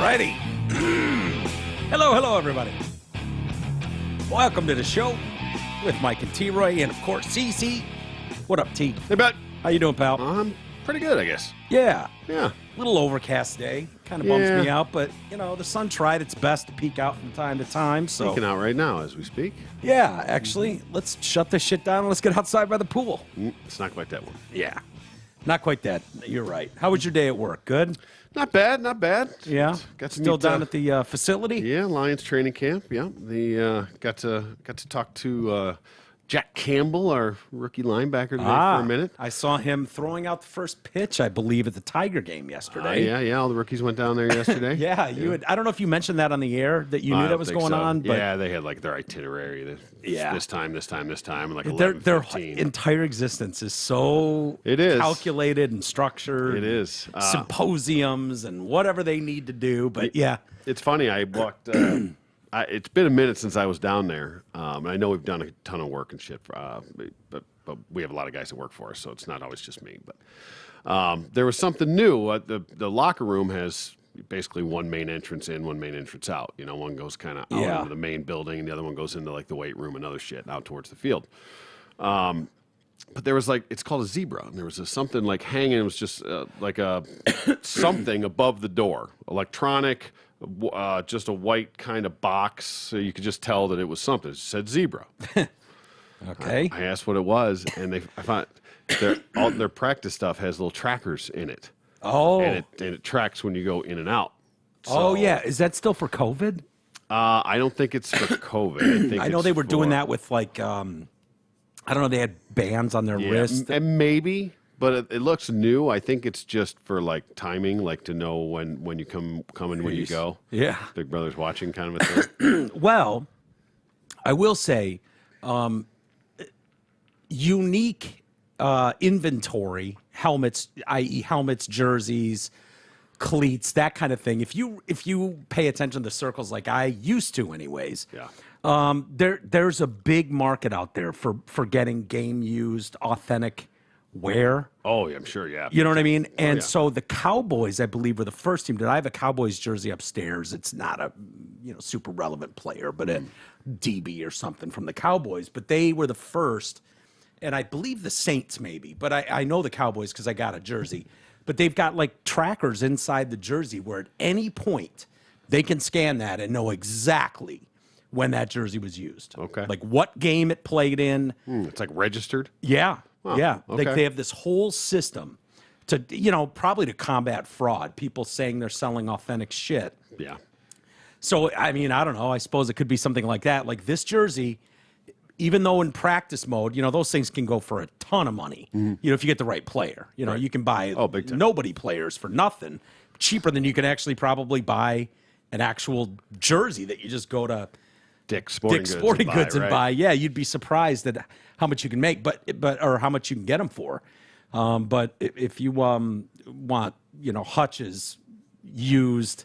righty. Hello, everybody. Welcome to the show with Mike and T-Roy and, of course, CC. What up, T? Hey, bud. How you doing, pal? I'm pretty good, I guess. Yeah. Yeah. Little overcast day. Kind of bums me out, but, you know, the sun tried its best to peek out from time to time, so... Peeking out right now as we speak. Yeah, actually, let's shut this shit down and let's get outside by the pool. It's not quite that one. Yeah. Not quite that. You're right. How was your day at work? Good? Not bad, not bad. Yeah. Got to Still meet, down at the facility? Yeah, Lions training camp. Yeah. The got to talk to Jack Campbell, our rookie linebacker, today for a minute. I saw him throwing out the first pitch, I believe, at the Tiger game yesterday. Yeah. All the rookies went down there yesterday. Yeah, you had, I don't know if you mentioned that on the air, that you knew that was going on. But yeah, they had like their itinerary. This time, and like their entire existence is so calculated and structured. It is. Symposiums and whatever they need to do. But yeah. It's funny. I walked... it's been a minute since I was down there. I know we've done a ton of work and shit, but we have a lot of guys that work for us, so it's not always just me. But there was something new. The locker room has basically one main entrance in, one main entrance out. You know, one goes kind of out into the main building, and the other one goes into like the weight room and other shit out towards the field. But there was like, it's called a zebra, and there was something like hanging. It was just like a something above the door, electronic. Just a white kind of box, so you could just tell that it was something. It said zebra. Okay. I asked what it was, and I found all their practice stuff has little trackers in it. Oh. And it tracks when you go in and out. So, yeah. Is that still for COVID? I don't think it's for COVID. I know they were doing that with like, I don't know, they had bands on their wrists. And maybe... But it looks new. I think it's just for like timing, like to know when you come and when you go. Yeah. Big Brother's watching kind of a thing. Well, I will say, unique inventory, helmets, i.e. helmets, jerseys, cleats, that kind of thing. If you pay attention to circles like I used to anyways, there's a big market out there for getting game used, authentic wear. Oh, yeah, I'm sure, yeah. You know what I mean? And so the Cowboys, I believe, were the first team. I have a Cowboys jersey upstairs. It's not a super relevant player, but a DB or something from the Cowboys. But they were the first, and I believe the Saints maybe, but I know the Cowboys because I got a jersey. But they've got like trackers inside the jersey where at any point they can scan that and know exactly when that jersey was used. Okay. Like what game it played in. It's like registered? Yeah. Oh, yeah, okay. they have this whole system to, probably to combat fraud, people saying they're selling authentic shit. Yeah. So, I mean, I don't know. I suppose it could be something like that. Like this jersey, even though in practice mode, those things can go for a ton of money. If you get the right player. You can buy big time. nobody players for nothing, cheaper than you could actually probably buy an actual jersey that you just go to Dick's Sporting Goods and buy. Yeah, you'd be surprised at how much you can make, but or how much you can get them for. But if you want, Hutch's used,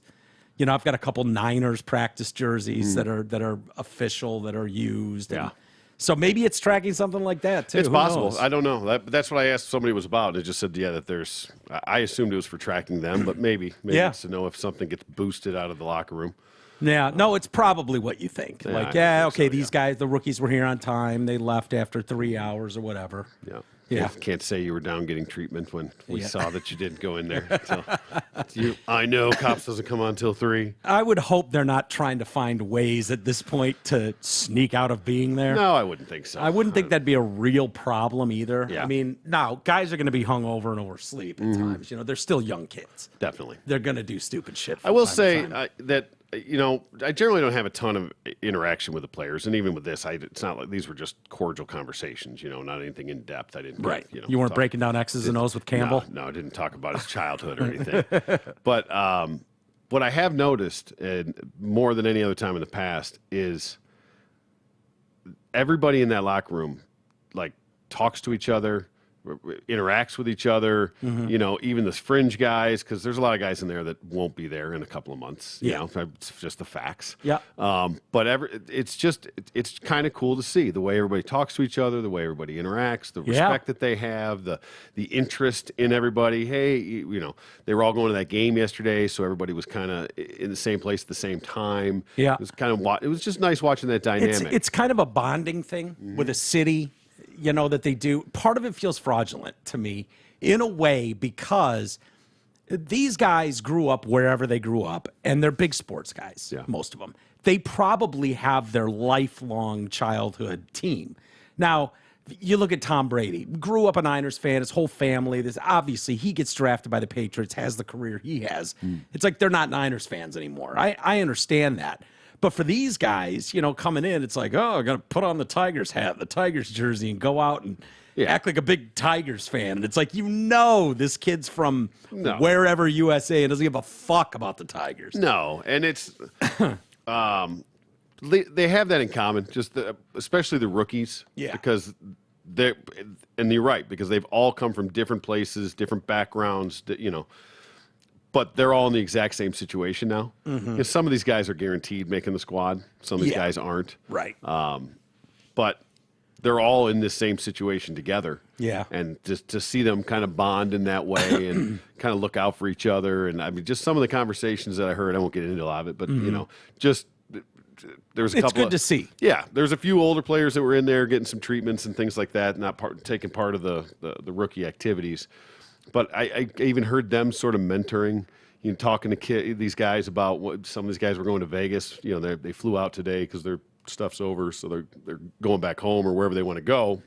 I've got a couple Niners practice jerseys that are official, that are used. Yeah. So maybe it's tracking something like that too. It's Who possible. knows? I don't know. That's what I asked somebody was about. They just said, that there's. I assumed it was for tracking them, but maybe it's to know if something gets boosted out of the locker room. Yeah, no, it's probably what you think. These guys, the rookies were here on time. They left after 3 hours or whatever. Yeah. Yeah. Can't say you were down getting treatment when we saw that you didn't go in there. So, I know cops doesn't come on till 3. I would hope they're not trying to find ways at this point to sneak out of being there. No, I wouldn't think so. I wouldn't think that'd be a real problem either. Yeah. I mean, now, guys are going to be hungover and oversleep at times. They're still young kids. Definitely. They're going to do stupid shit. I will say that, I generally don't have a ton of interaction with the players. And even with this, it's not like these were just cordial conversations, not anything in depth. I didn't. Right. You weren't breaking down X's and O's with Campbell? No, I didn't talk about his childhood or anything. But what I have noticed, and more than any other time in the past, is everybody in that locker room, like, talks to each other, interacts with each other. You know, even the fringe guys, because there's a lot of guys in there that won't be there in a couple of months. You know, it's just the facts. Yeah. But it's kind of cool to see the way everybody talks to each other, the way everybody interacts, the respect that they have, the interest in everybody. Hey, you know, they were all going to that game yesterday, so everybody was kind of in the same place at the same time. Yeah. It was it was just nice watching that dynamic. It's kind of a bonding thing with a city, you know, that they do. Part of it feels fraudulent to me in a way because these guys grew up wherever they grew up, and they're big sports guys, most of them. They probably have their lifelong childhood team. Now, you look at Tom Brady, grew up a Niners fan, his whole family. This obviously he gets drafted by the Patriots, has the career he has. It's like they're not Niners fans anymore. I understand that. But for these guys, you know, coming in, it's like, oh, I'm going to put on the Tigers hat, the Tigers jersey, and go out and act like a big Tigers fan. And it's like, you know, this kid's from wherever USA and doesn't give a fuck about the Tigers. No, and it's they have that in common, especially the rookies. Yeah. Because and you're right, because they've all come from different places, different backgrounds, you know. But they're all in the exact same situation now. You know, some of these guys are guaranteed making the squad. Some of these guys aren't. Right. But they're all in this same situation together. Yeah. And just to see them kind of bond in that way and kind of look out for each other. And I mean, just some of the conversations that I heard, I won't get into a lot of it, but, you know, just there's a couple. It's good to see. Yeah. There's a few older players that were in there getting some treatments and things like that, not taking part of the rookie activities. But I even heard them sort of mentoring, you know, talking to these guys about what some of these guys were going to Vegas. You know, they flew out today because their stuff's over, so they're going back home or wherever they want to go.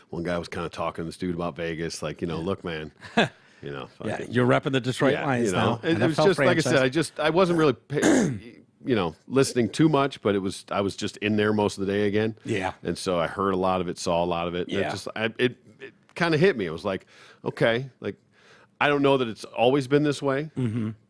One guy was kind of talking to this dude about Vegas, like, you know, look, man, you know, you're repping the Detroit Lions, you know, now. And it was just franchise. Like I said, I wasn't really, you know, listening too much, but I was just in there most of the day again. Yeah, and so I heard a lot of it, saw a lot of it. Yeah, it kind of hit me. It was like, okay, like, I don't know that it's always been this way.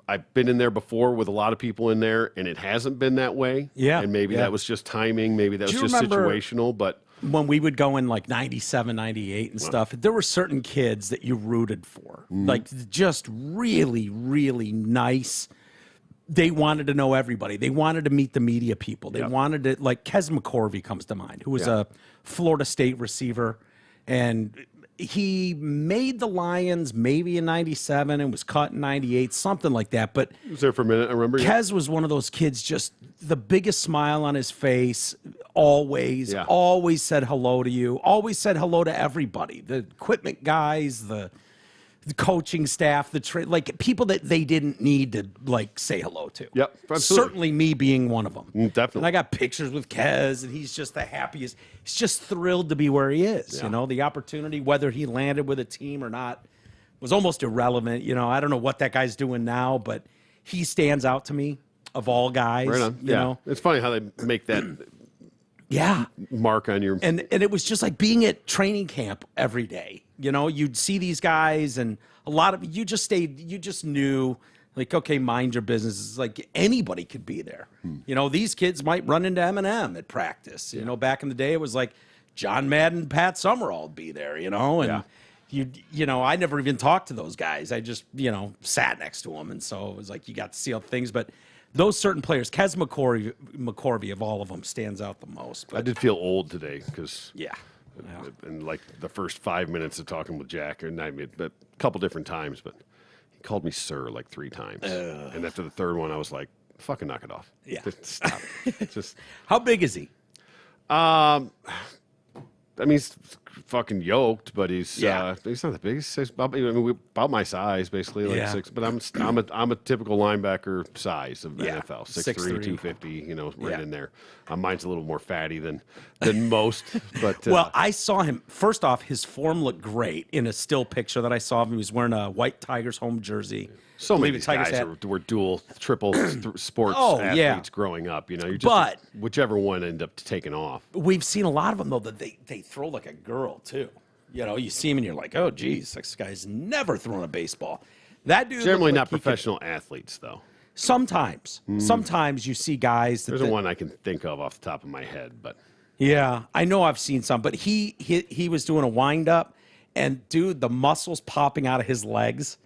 I've been in there before with a lot of people in there, and it hasn't been that way. Yeah. And maybe that was just timing. Maybe that was just situational. But when we would go in like 97, 98 and stuff, there were certain kids that you rooted for. Like, just really, really nice. They wanted to know everybody. They wanted to meet the media people. They wanted to, like, Kes McCorvey comes to mind, who was a Florida State receiver. And he made the Lions maybe in 97 and was cut in 98, something like that. But he was there for a minute, I remember. Kes was one of those kids, just the biggest smile on his face, always said hello to you, always said hello to everybody, the equipment guys, the coaching staff, like people that they didn't need to like say hello to. Yep, absolutely. Certainly me being one of them. Definitely. And I got pictures with Kes, and he's just the happiest. He's just thrilled to be where he is. You know, the opportunity, whether he landed with a team or not, was almost irrelevant. You know, I don't know what that guy's doing now, but he stands out to me of all guys. Right on. You know, it's funny how they make that. Mark on your and it was just like being at training camp every day. You know, you'd see these guys, and a lot of you just knew, like, okay, mind your business. It's like anybody could be there. You know, these kids might run into Eminem at practice. You know, back in the day, it was like John Madden, Pat Summerall would be there. You know, and you know, I never even talked to those guys. I just, you know, sat next to them, and so it was like you got to see all things, but. Those certain players, Kes McCorvey of all of them stands out the most. But. I did feel old today because and like the first 5 minutes of talking with Jack, but a couple different times, but he called me sir like 3 times, and after the third one, I was like, "Fucking knock it off! Just stop." Just how big is he? I mean, he's fucking yoked, but he's not the biggest. He's about my size, basically, like 6. But I'm a typical linebacker size of NFL, 6'3", 250. You know, right in there. Mine's a little more fatty than most. But well, I saw him. First off, his form looked great in a still picture that I saw of him. He was wearing a white Tigers home jersey. So many guys were dual, triple sports athletes growing up. You know, you just whichever one ended up taking off. We've seen a lot of them though that they throw like a girl too. You know, you see him and you're like, oh, geez, this guy's never thrown a baseball. That dude generally not professional athletes though. Sometimes you see guys. There's one I can think of off the top of my head, but yeah, I know I've seen some. But he was doing a wind up. And dude, the muscles popping out of his legs,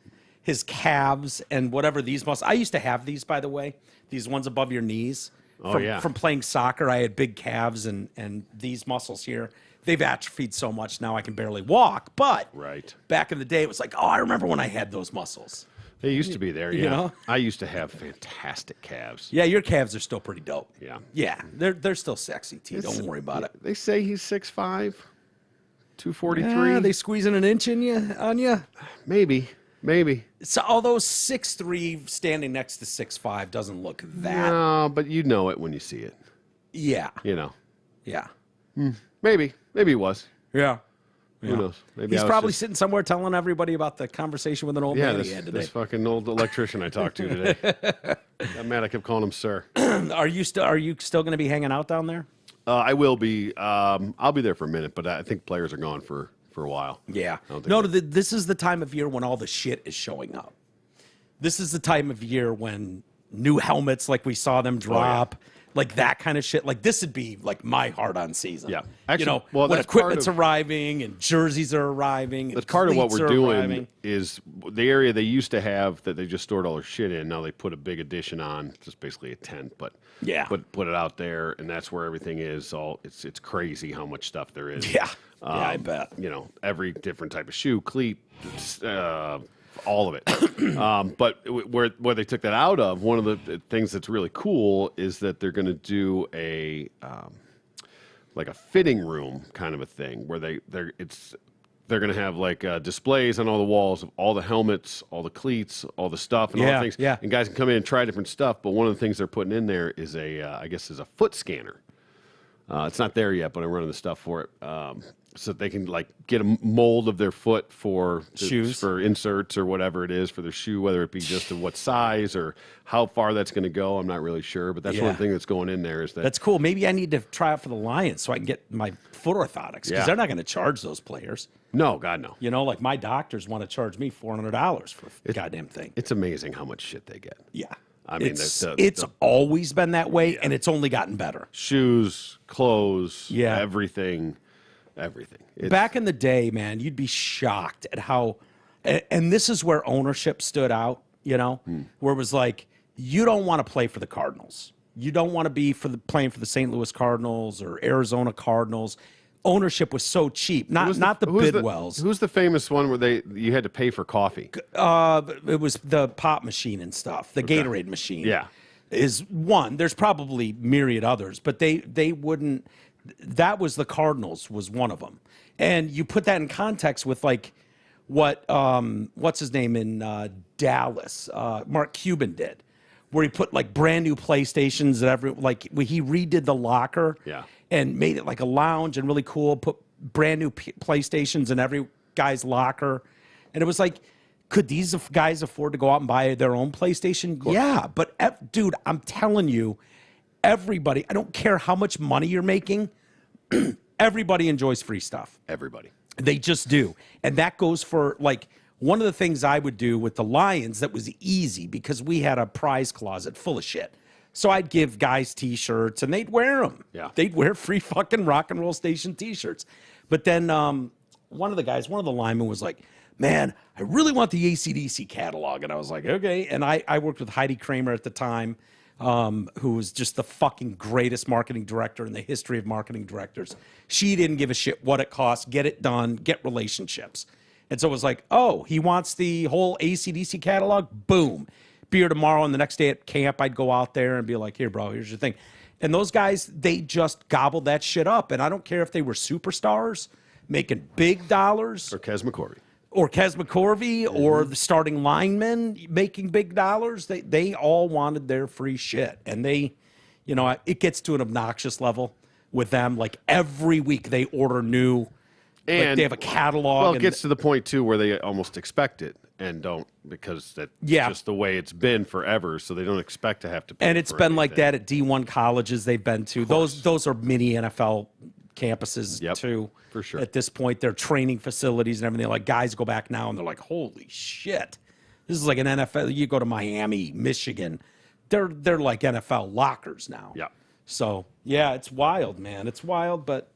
his calves, and whatever these muscles. I used to have these, by the way, these ones above your knees. From playing soccer, I had big calves and these muscles here. They've atrophied so much now I can barely walk. But back in the day, it was like, oh, I remember when I had those muscles. They used to be there, yeah. You know? I used to have fantastic calves. Yeah, your calves are still pretty dope. Yeah. Yeah, they're still sexy, T. Don't worry about it. They say he's 6'5", 243. Yeah, they squeezing an inch on you? Maybe. So although 6'3", standing next to 6'5", doesn't look that. No, but you know it when you see it. Yeah. You know. Yeah. Maybe he was. Yeah. Who knows? Maybe He's probably sitting somewhere telling everybody about the conversation with an old man he had today. This fucking old electrician I talked to today. That man, I kept calling him sir. Are you still going to be hanging out down there? I will be. I'll be there for a minute, but I think players are gone for a while. Yeah. No, this is the time of year when all the shit is showing up. This is the time of year when new helmets, like we saw them drop, like that kind of shit. Like this would be like my hard-on season. Yeah. Actually, when equipment's arriving and jerseys are arriving. That's part of what we're doing is the area they used to have that they just stored all their shit in. Now they put a big addition on, just basically a tent, but put it out there, and that's where everything is. It's crazy how much stuff there is. Yeah. I bet. You know, every different type of shoe, cleat, all of it. But where they took that out of, one of the things that's really cool is that they're going to do a like a fitting room kind of a thing where they're going to have like displays on all the walls of all the helmets, all the cleats, all the stuff, and all the things. Yeah. And guys can come in and try different stuff. But one of the things they're putting in there is I guess is a foot scanner. It's not there yet, but I'm running the stuff for it. So that they can like get a mold of their foot for shoes, for inserts or whatever it is for their shoe, whether it be just of what size or how far that's going to go. I'm not really sure, but that's one thing that's going in there. Is that's cool. Maybe I need to try out for the Lions so I can get my foot orthotics because they're not going to charge those players. No, God, no. You know, like my doctors want to charge me $400 for a goddamn thing. It's amazing how much shit they get. Yeah. I mean, it's always been that way, and it's only gotten better. Shoes, clothes, everything. Back in the day, man, you'd be shocked at how, and this is where ownership stood out, where it was like, you don't want to play for the Cardinals. You don't want to be playing for the St. Louis Cardinals or Arizona Cardinals. Ownership was so cheap. Not the Bidwells. Who's the famous one where you had to pay for coffee? It was the pop machine and stuff. The Gatorade machine. Yeah. Is one. There's probably myriad others, but they wouldn't. That was the Cardinals was one of them. And you put that in context with like what's his name in Dallas, Mark Cuban did, where he put like brand new PlayStations he redid the locker and made it like a lounge and really cool, put brand new PlayStations in every guy's locker. And it was like, could these guys afford to go out and buy their own PlayStation? Yeah, but dude, I'm telling you, everybody, I don't care how much money you're making, everybody enjoys free stuff. Everybody. They just do. And that goes for, like, one of the things I would do with the Lions that was easy because we had a prize closet full of shit. So I'd give guys T-shirts, and they'd wear them. Yeah. They'd wear free fucking Rock and Roll Station T-shirts. But then one of the linemen was like, man, I really want the AC/DC catalog. And I was like, okay. And I worked with Heidi Kramer at the time, who was just the fucking greatest marketing director in the history of marketing directors. She didn't give a shit what it cost. Get it done. Get relationships. And so it was like, oh, he wants the whole AC/DC catalog? Boom. Be here tomorrow, and the next day at camp, I'd go out there and be like, here, bro, here's your thing. And those guys, they just gobbled that shit up. And I don't care if they were superstars making big dollars. Or Kes McCorvey. Or Kes McCorvey, or the starting linemen making big dollars. They all wanted their free shit. And it gets to an obnoxious level with them. Like every week they order new, and they have a catalog. Well, it gets to the point, too, where they almost expect it and don't, because that's just the way it's been forever. So they don't expect to have to pay. And it's been like that at D1 colleges they've been to. Those are mini NFL campuses too. For sure. At this point, they're training facilities and everything. Like guys go back now and they're like, holy shit. This is like an NFL. You go to Miami, Michigan. They're like NFL lockers now. Yeah. So yeah, it's wild, man. It's wild, but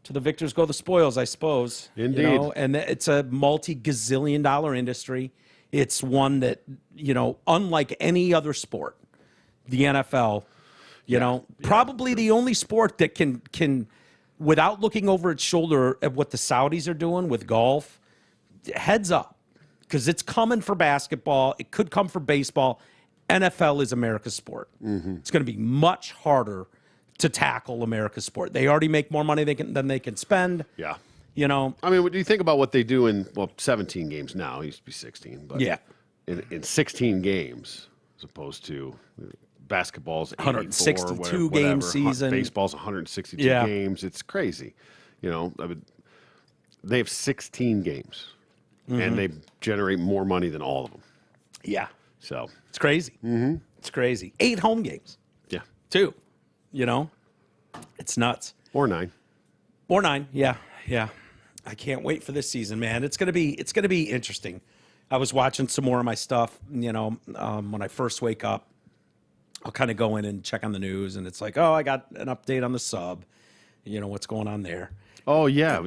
To the victors go the spoils, I suppose. Indeed. You know? And it's a multi-gazillion-dollar industry. It's one that, unlike any other sport, the NFL, probably the only sport that can, without looking over its shoulder at what the Saudis are doing with golf, heads up, because it's coming for basketball. It could come for baseball. NFL is America's sport. Mm-hmm. It's going to be much harder to tackle America's sport. They already make more money than they can spend. Yeah. I mean, what do you think about what they do in 17 games now? It used to be 16, but in 16 games, as opposed to basketball's 162 game season, baseball's 162 games. It's crazy. They have 16 games, and they generate more money than all of them. Yeah. So it's crazy. Mm-hmm. It's crazy. 8 home games. Yeah. 2. It's nuts. Or 9. Yeah. I can't wait for this season, man. It's gonna be interesting. I was watching some more of my stuff. When I first wake up, I'll kind of go in and check on the news, and it's like, oh, I got an update on the sub. What's going on there? Oh yeah,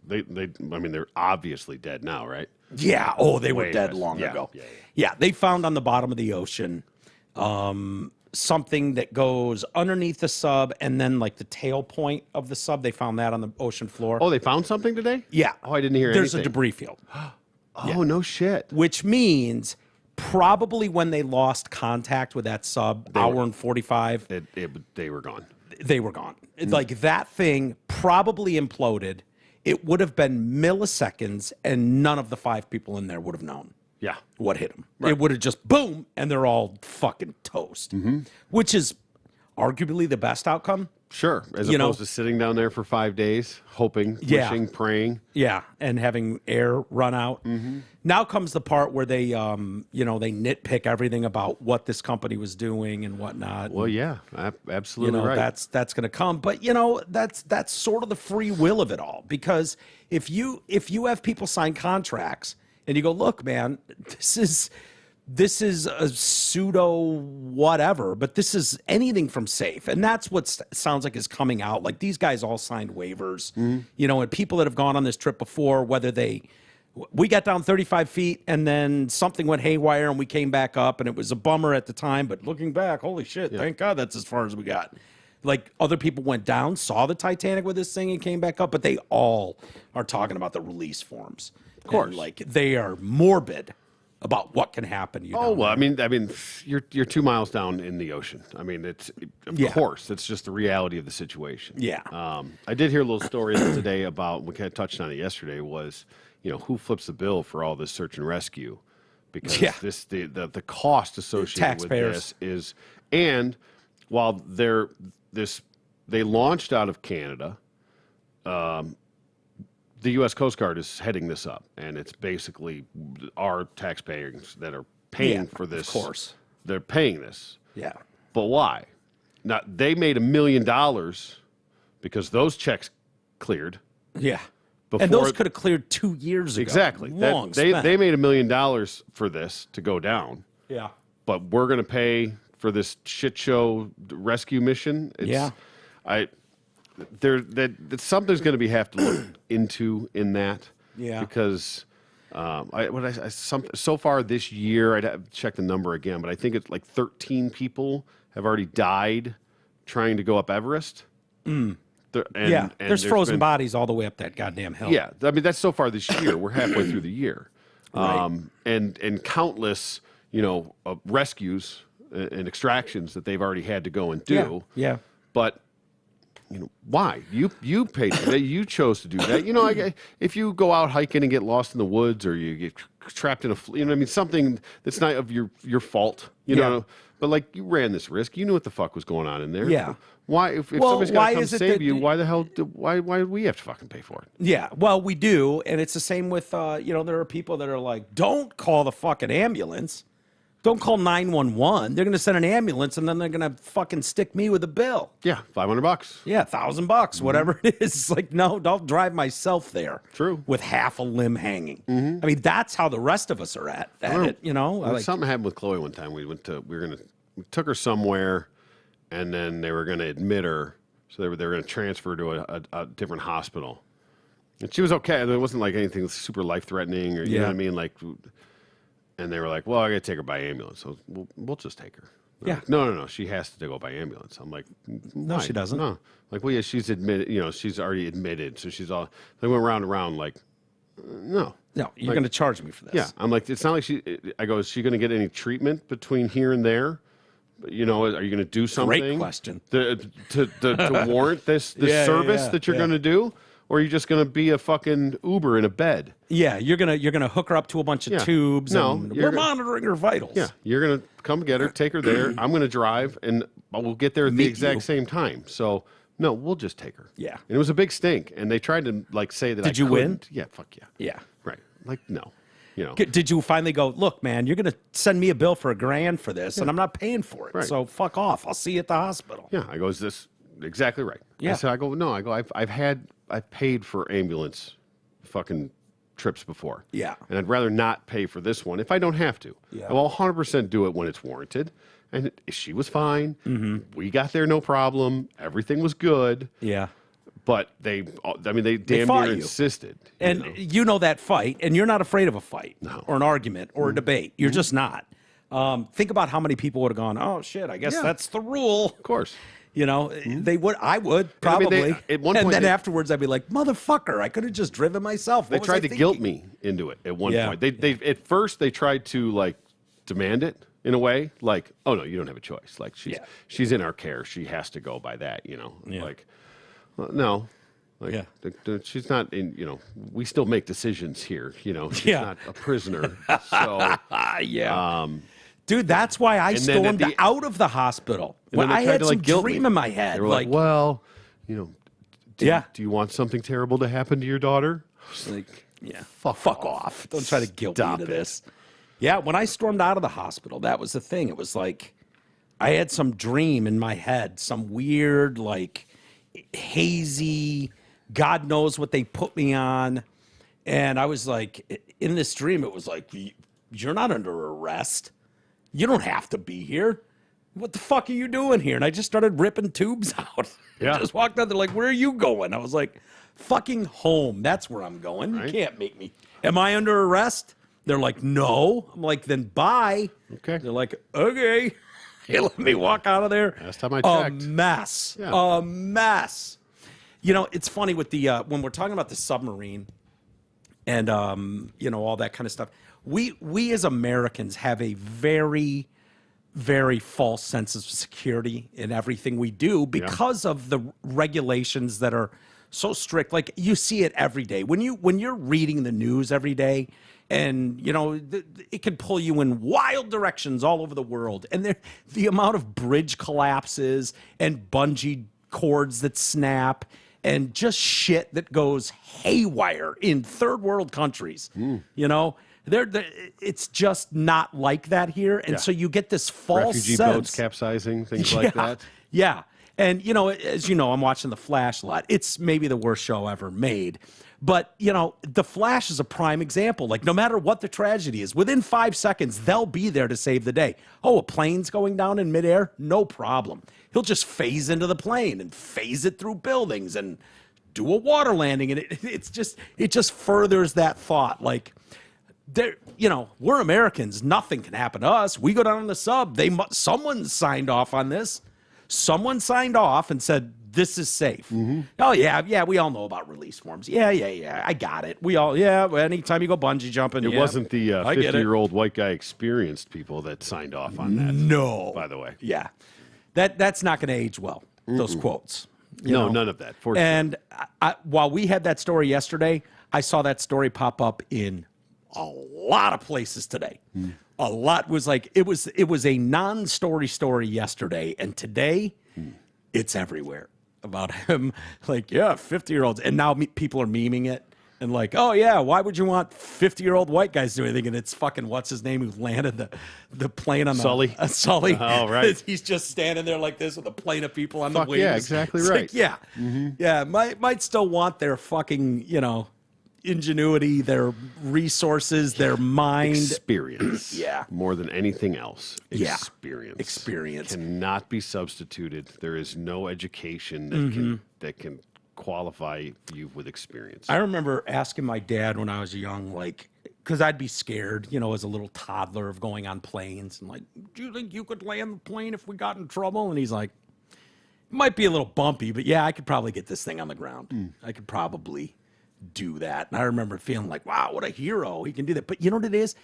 they're obviously dead now, right? Yeah. Oh, they were dead long ago. Yeah. They found on the bottom of the ocean something that goes underneath the sub, and then like the tail point of the sub. They found that on the ocean floor. Oh, they found something today? Yeah. Oh, I didn't hear There's anything. a debris field. Oh, no shit. Which means probably when they lost contact with that sub, hour and 45, they were gone. They were gone. Like that thing probably imploded. It would have been milliseconds, and none of the 5 people in there would have known. Yeah. What hit them. Right. It would have just boom, and they're all fucking toast. Mm-hmm. Which is arguably the best outcome. Sure. As opposed to sitting down there for 5 days, hoping, wishing, praying. Yeah, and having air run out. Mm-hmm. Now comes the part where they, they nitpick everything about what this company was doing and whatnot. Well, yeah, absolutely right. That's going to come. But, that's sort of the free will of it all. Because if you have people sign contracts and you go, look, man, this is a pseudo whatever, but this is anything from safe. And that's what sounds like is coming out. Like these guys all signed waivers, and people that have gone on this trip before, whether we got down 35 feet and then something went haywire and we came back up, and it was a bummer at the time, but looking back, holy shit, thank God that's as far as we got. Like other people went down, saw the Titanic with this thing and came back up, but they all are talking about the release forms. Of course. And, like they are morbid about what can happen. I mean, you're 2 miles down in the ocean. I mean, it's of course, it's just the reality of the situation. Yeah. I did hear a little story today about, we kind of touched on it yesterday, was who flips the bill for all this search and rescue, because the cost associated with this is, and while they launched out of Canada, the U.S. Coast Guard is heading this up, and it's basically our taxpayers that are paying for this. Of course. They're paying this. Yeah. But why? Now, they made $1 million because those checks cleared. Yeah. And those could have cleared 2 years ago. Exactly. Long they made $1 million for this to go down. Yeah. But we're going to pay for this shit show rescue mission. Something's going to have to look into in that. Yeah. Because so far this year, I'd have to check the number again, but I think it's like 13 people have already died trying to go up Everest. There's frozen bodies all the way up that goddamn hill. Yeah, I mean that's so far this year. We're halfway through the year, and countless rescues and extractions that they've already had to go and do. Yeah. But why? You paid for that. You chose to do that. If you go out hiking and get lost in the woods, or you get trapped in something that's not of your fault. But like you ran this risk. You knew what the fuck was going on in there. Yeah. Why? If somebody's got to come save you, why the hell? Why do we have to fucking pay for it? Yeah. Well, we do, and it's the same with there are people that are like, don't call the fucking ambulance. Don't call 911. They're going to send an ambulance, and then they're going to fucking stick me with a bill. Yeah, $500. Yeah, $1,000, whatever it is. It's like, no, I'll drive myself there. True. With half a limb hanging. Mm-hmm. I mean, that's how the rest of us are at it. Something happened with Chloe one time. We took her somewhere, and then they were going to admit her So they were going to transfer to a different hospital. And she was okay. It wasn't like anything super life-threatening or, you know what I mean? Like, and they were like, well, I got to take her by ambulance. So we'll just take her. Yeah. Like, no. She has to go by ambulance. I'm like, No, she doesn't. No. Like, well, yeah, she's admitted, she's already admitted. So she's all, they went round and round like, no. No, you're going to charge me for this. Yeah. I'm like, it's not like I go, is she going to get any treatment between here and there? Are you going to do something? Great question. To warrant this service that you're going to do? Or are you just going to be a fucking Uber in a bed? Yeah, you're gonna hook her up to a bunch of tubes. And we're monitoring her vitals. Yeah, you're going to come get her, take her there. I'm going to drive, and we'll get there at the exact same time. So, no, we'll just take her. Yeah. And it was a big stink. And they tried to, like, say that Did you win? Yeah, fuck yeah. Yeah. Right. Like, no. Did you finally go, look, man, you're going to send me a bill for $1,000 for this, and I'm not paying for it. Right. So fuck off. I'll see you at the hospital. Yeah. I go, is this exactly right? Yeah. I've paid for ambulance fucking trips before. Yeah. And I'd rather not pay for this one if I don't have to. Yeah. I will 100% do it when it's warranted. And she was fine. Mm-hmm. We got there no problem. Everything was good. Yeah. But they damn near insisted. And you know that fight, and you're not afraid of a fight or an argument or a debate. You're just not. Think about how many people would have gone, oh, shit, I guess that's the rule. Of course. They would. I would probably. At one point, and then afterwards, I'd be like, "Motherfucker! I could have just driven myself." They tried to guilt me into it at one point. They at first they tried to like demand it in a way, like, "Oh no, you don't have a choice. Like she's in our care. She has to go by that." Like, well, no. Like, she's not in. We still make decisions here. She's not a prisoner. So dude, that's why I stormed out of the hospital. When I had some dream in my head. They were like, well, do you want something terrible to happen to your daughter? I was like, fuck off. Don't try to guilt me into this. Yeah, when I stormed out of the hospital, that was the thing. It was like I had some dream in my head, some weird, like, hazy, God knows what they put me on. And I was like, in this dream, it was like, you're not under arrest. You don't have to be here. What the fuck are you doing here? And I just started ripping tubes out. Yeah. Just walked out there like, where are you going? I was like, fucking home. That's where I'm going. Right. You can't make me. Am I under arrest? They're like, no. I'm like, then bye. Okay. They're like, okay. Hey, let me walk out of there. Last time I checked. A mess. Yeah. A mess. It's funny with the when we're talking about the submarine and all that kind of stuff. We as Americans have a very, very false sense of security in everything we do because of the regulations that are so strict. Like, you see it every day when you're reading the news every day, and it can pull you in wild directions all over the world. And the amount of bridge collapses and bungee cords that snap and just shit that goes haywire in third world countries. It's just not like that here. And so you get this false refugee sense. boats capsizing, things like that. Yeah. And, as you know, I'm watching The Flash a lot. It's maybe the worst show ever made. But, The Flash is a prime example. Like, no matter what the tragedy is, within 5 seconds, they'll be there to save the day. Oh, a plane's going down in midair? No problem. He'll just phase into the plane and phase it through buildings and do a water landing. And it just furthers that thought. Like, we're Americans. Nothing can happen to us. We go down in the sub. Someone signed off on this. Someone signed off and said, this is safe. Mm-hmm. Oh, yeah, we all know about release forms. Yeah, I got it. We all, anytime you go bungee jumping. It wasn't the 50-year-old white guy experienced people that signed off on that. No. By the way. Yeah. That's not going to age well, those quotes. No, none of that. And while we had that story yesterday, I saw that story pop up in a lot of places today. A lot was like, it was a non-story story yesterday, and today it's everywhere about him. Like, 50-year-olds. And now people are memeing it and like, oh yeah, why would you want 50-year-old white guys to do anything? And it's fucking, what's his name, who landed the plane on the Sully. Sully. Oh, right. He's just standing there like this with a plane of people on the wings. Yeah, exactly it's right. Like, yeah. Mm-hmm. Yeah, might still want their fucking, ingenuity, their resources, their mind. Experience. Yeah. More than anything else. Yeah. Experience. Experience. Cannot be substituted. There is no education that can qualify you with experience. I remember asking my dad when I was young, like, because I'd be scared, as a little toddler of going on planes. And like, do you think you could land the plane if we got in trouble? And he's like, it might be a little bumpy, but yeah, I could probably get this thing on the ground. I could probably do that. And I remember feeling like, wow, what a hero. He can do that. But you know what it is?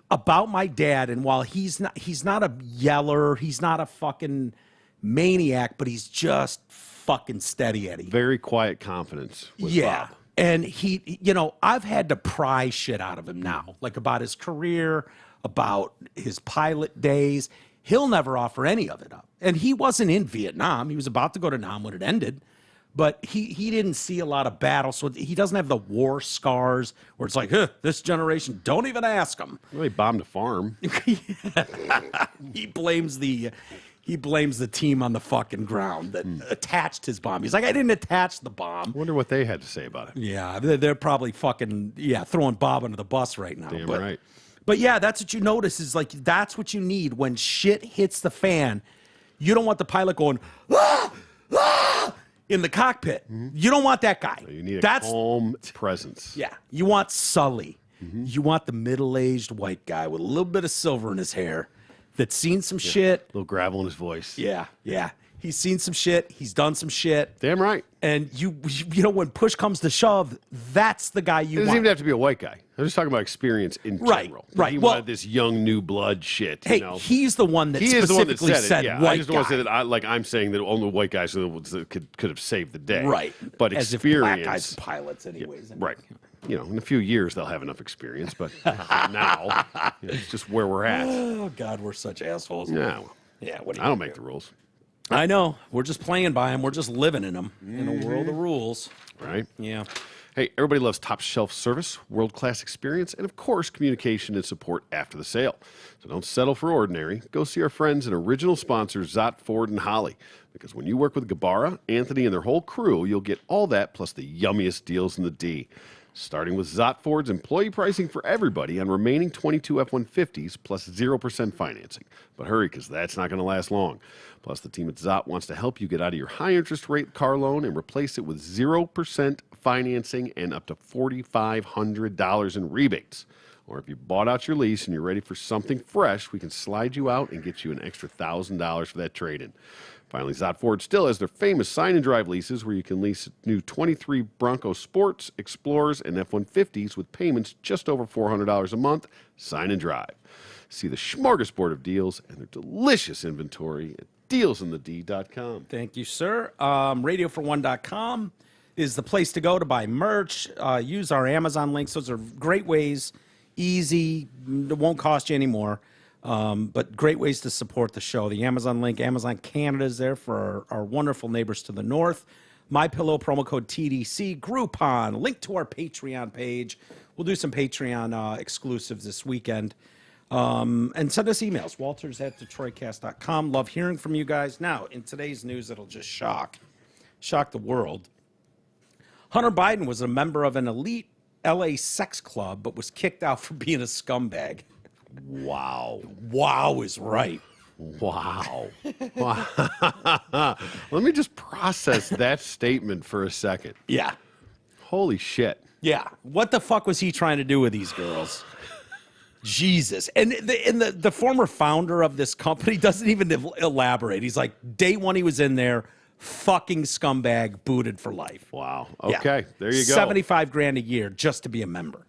About my dad, and while he's not a yeller, he's not a fucking maniac, but he's just fucking steady Eddie. Very quiet confidence with Yeah. Bob. And he, I've had to pry shit out of him now, like about his career, about his pilot days. He'll never offer any of it up. And he wasn't in Vietnam. He was about to go to Nam when it ended. But he didn't see a lot of battle, so he doesn't have the war scars where it's like, this generation, don't even ask him. Well, he bombed a farm. He blames the team on the fucking ground that attached his bomb. He's like, I didn't attach the bomb. I wonder what they had to say about it. Yeah, they're probably fucking, throwing Bob under the bus right now. Damn right. But yeah, that's what you notice is like, that's what you need when shit hits the fan. You don't want the pilot going, ah! Ah! In the cockpit. You don't want that guy. So you need a calm presence. Yeah. You want Sully. You want the middle-aged white guy with a little bit of silver in his hair that's seen some shit. A little gravel in his voice. Yeah. He's seen some shit. He's done some shit. Damn right. And you know, when push comes to shove, that's the guy you It doesn't want. even have to be a white guy. I'm just talking about experience in general. Right. You Well, wanted this young new blood shit. Hey, you know? he's the one that He is the one that specifically said it. Yeah, white I just don't want to guy. say that. I'm saying that only white guys are the ones that could have saved the day. Right. But As experience. if black guys are pilots anyways. Right. In a few years they'll have enough experience, but now it's just where we're at. Oh, God, we're such assholes. No, Yeah, what do I don't make the rules. I know. We're just playing by them. We're just living in them. In a world of rules. Right. Yeah. Hey, everybody loves top shelf service, world-class experience, and of course, communication and support after the sale. So don't settle for ordinary. Go see our friends and original sponsors, Zott, Ford, and Holly. Because when you work with Gabara, Anthony, and their whole crew, you'll get all that plus the yummiest deals in the D. Starting with Zott Ford's employee pricing for everybody on remaining 22 F-150s plus 0% financing. But hurry, because that's not going to last long. Plus, the team at Zott wants to help you get out of your high interest rate car loan and replace it with 0% financing and up to $4,500 in rebates. Or if you bought out your lease and you're ready for something fresh, we can slide you out and get you an extra $1,000 for that trade-in. Finally, Zott Ford still has their famous sign and drive leases where you can lease new 23 Bronco Sports, Explorers, and F-150s with payments just over $400 a month. Sign and drive. See the smorgasbord of deals and their delicious inventory at dealsinthed.com. Thank you, sir. RadioFor1.com is the place to go to buy merch. Use our Amazon links. Those are great ways, easy, it won't cost you any more. But great ways to support the show. The Amazon link, Amazon Canada is there for our wonderful neighbors to the north. MyPillow, promo code TDC, Groupon, link to our Patreon page. We'll do some Patreon exclusives this weekend. And send us emails, walters@detroitcast.com. Love hearing from you guys. Now, in today's news, it'll just shock the world. Hunter Biden was a member of an elite LA sex club, but was kicked out for being a scumbag. Wow. Wow is right. Wow. Let me just process that statement for a second. Yeah. Holy shit. Yeah. What the fuck was he trying to do with these girls? Jesus. And the former founder of this company doesn't even elaborate. He's like, day one he was in there, fucking scumbag, booted for life. Wow. Okay. Yeah. There you go. $75,000 a year just to be a member.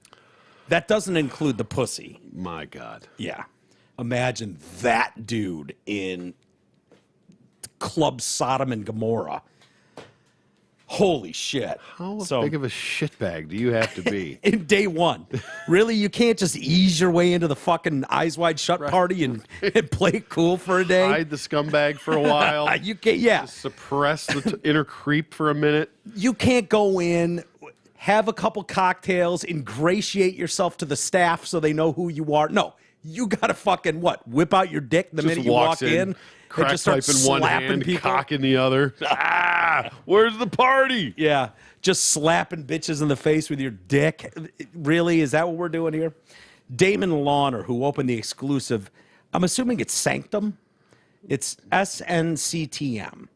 That doesn't include the pussy. My God. Yeah. Imagine that dude in Club Sodom and Gomorrah. Holy shit. How big of a shitbag do you have to be? In day one. Really? You can't just ease your way into the fucking Eyes Wide Shut party and play it cool for a day? Hide the scumbag for a while. You can't, yeah. Suppress the inner creep for a minute. You can't go in, have a couple cocktails, ingratiate yourself to the staff so they know who you are. No. You got to fucking whip out your dick the minute you walk in crack and just start pipe in one slapping hand, people. cock in the other. Where's the party? Yeah, just slapping bitches in the face with your dick. Really, is that what we're doing here? Damon Lawner, who opened the exclusive, I'm assuming it's Sanctum. It's SNCTM.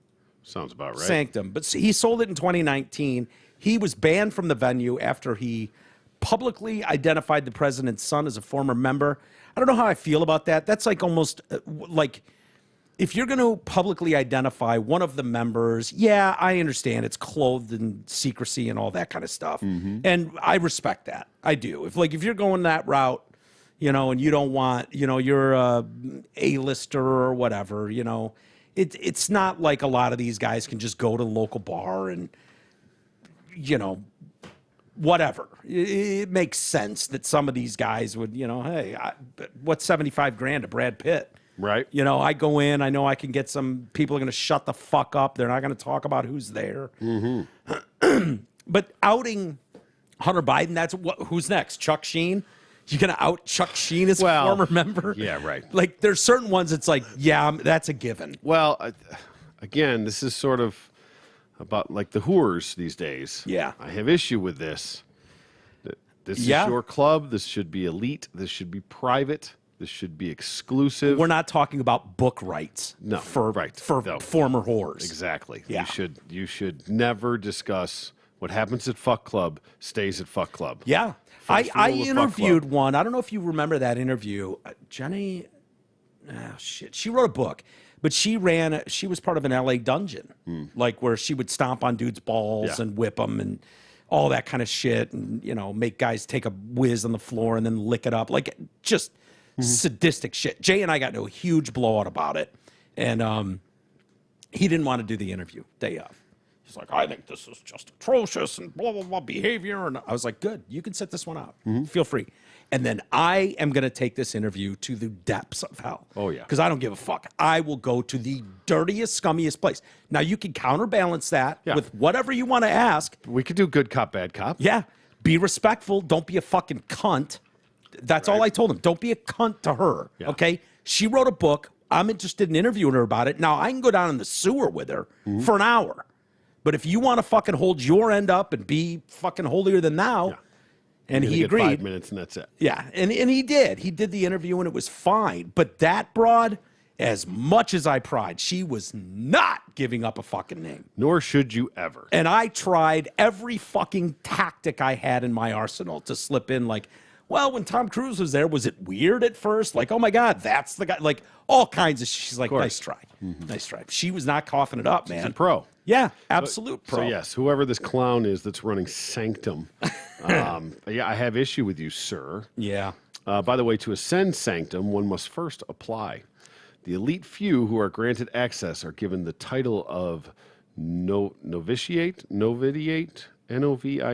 Sounds about right. Sanctum. But he sold it in 2019. He was banned from the venue after he publicly identified the president's son as a former member. I don't know how I feel about that. That's like almost like if you're going to publicly identify one of the members, yeah, I understand it's clothed in secrecy and all that kind of stuff. And I respect that. I do. If you're going that route, and you don't want, you're a A-lister or whatever, it's not like a lot of these guys can just go to the local bar and, whatever. It makes sense that some of these guys would, hey, what's $75,000 to Brad Pitt? Right. I go in, I know I can get some people are going to shut the fuck up. They're not going to talk about who's there. But outing Hunter Biden, who's next? Chuck Sheen? You going to out Chuck Sheen as a former member? Yeah, right. Like, there's certain ones it's like, yeah, that's a given. Well, again, this is sort of about like the whores these days. Yeah. I have issue with this. This is your club. This should be elite. This should be private. This should be exclusive. We're not talking about book rights for No. former whores. Exactly. Yeah. You should never discuss what happens at Fuck Club stays at Fuck Club. Yeah. I interviewed one. I don't know if you remember that interview. Jenny, she wrote a book, but she was part of an LA dungeon, like where she would stomp on dudes' balls and whip them and all that kind of shit and, make guys take a whiz on the floor and then lick it up. Like just sadistic shit. Jay and I got into a huge blowout about it. And he didn't want to do the interview day of. He's like, I think this is just atrocious and blah, blah, blah behavior. And I was like, good, you can sit this one out. Feel free. And then I am going to take this interview to the depths of hell. Oh, yeah. Because I don't give a fuck. I will go to the dirtiest, scummiest place. Now, you can counterbalance that with whatever you want to ask. We could do good cop, bad cop. Yeah. Be respectful. Don't be a fucking cunt. That's all I told him. Don't be a cunt to her. Yeah. Okay? She wrote a book. I'm interested in interviewing her about it. Now, I can go down in the sewer with her for an hour. But if you want to fucking hold your end up and be fucking holier than thou, and he agreed. 5 minutes and that's it. Yeah, and he did. He did the interview and it was fine. But that broad, as much as I pried, she was not giving up a fucking name. Nor should you ever. And I tried every fucking tactic I had in my arsenal to slip in like, well, when Tom Cruise was there, was it weird at first? Like, oh my God, that's the guy. Like all kinds of, she's like, nice try. Nice try. She was not coughing it up, man. She's a pro. Yeah, absolute pro. So yes, whoever this clown is that's running Sanctum, I have issue with you, sir. Yeah. By the way, to ascend Sanctum, one must first apply. The elite few who are granted access are given the title of novitiate, Novitate, Novitate?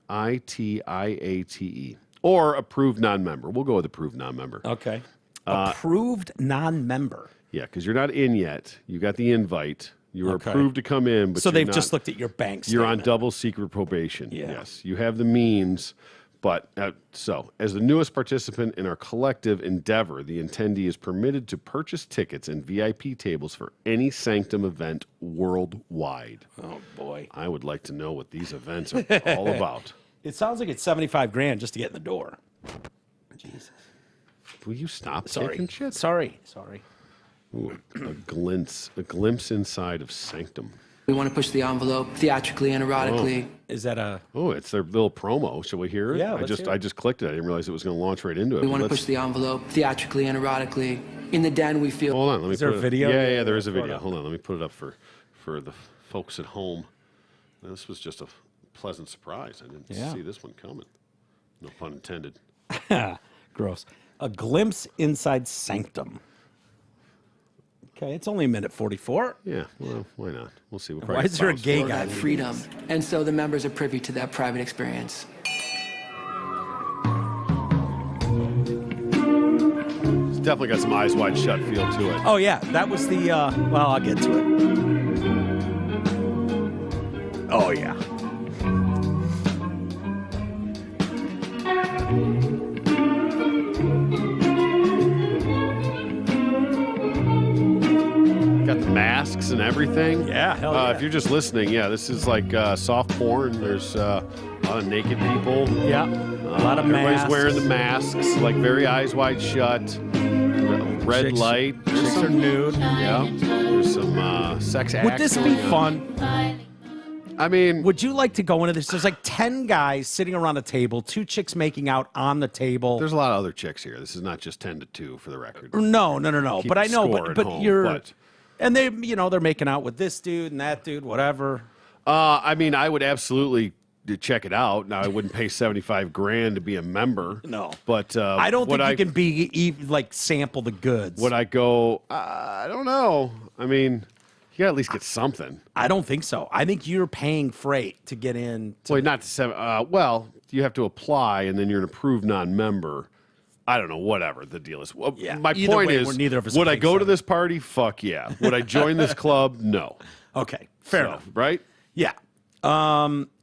Novitate, or approved non-member. We'll go with approved non-member. Okay. Approved non-member. Yeah, because you're not in yet. You got the invite. You were approved to come in, but so they've just looked at your bank statement. You're on double secret probation. Yeah. Yes, you have the means, but so as the newest participant in our collective endeavor, the attendee is permitted to purchase tickets and VIP tables for any Sanctum event worldwide. Oh boy, I would like to know what these events are all about. It sounds like it's $75,000 just to get in the door. Jesus. Will you stop Sorry. taking shit? Sorry. Ooh, a glimpse inside of Sanctum. We want to push the envelope theatrically and erotically. Is that a... Oh, it's their little promo. Shall we hear it? Yeah, I just clicked it. I didn't realize it was going to launch right into it. We want to push the envelope theatrically and erotically. In the den, we feel... Hold on. Let me Is there put a video? Yeah, there is a video. Hold on. Let me put it up for the folks at home. This was just a pleasant surprise. I didn't see this one coming. No pun intended. Gross. A glimpse inside Sanctum. Okay, it's only a minute 44. Yeah, well, why not? We'll see. Why is there a gay guy? that freedom. And so the members are privy to that private experience. It's definitely got some eyes wide shut feel to it. Oh, yeah, that was the... well, I'll get to it. Oh, yeah. Got the masks and everything. Yeah, hell yeah. If you're just listening, this is like soft porn. There's a lot of naked people. Yeah, a lot of everybody's masks. wearing the masks, like very eyes wide shut. Red Chicks- light. Chicks are nude. Yeah. There's some sex acts. Would this be going on. fun? I mean, Would you like to go into this? There's like 10 guys sitting around a table, 2 chicks making out on the table. there's a lot of other chicks here. This is not just 10-2 for the record. No. Keep But I know, score at but home, you're, but- and they, they're making out with this dude and that dude, whatever. I mean, I would absolutely check it out. Now, I wouldn't pay $75,000 to be a member. No. But I don't think you can be like sample the goods. Would I go? I don't know. I mean, you gotta at least get something. I don't think so. I think you're paying freight to get in. Wait, not to seven. Well, you have to apply, and then you're an approved non-member. I don't know. Whatever the deal is. Well, Yeah, my either point way, is, we're neither of us would I paying go to seven. this party? Fuck yeah. Would I join this club? No. Okay, fair So, enough. right? Yeah.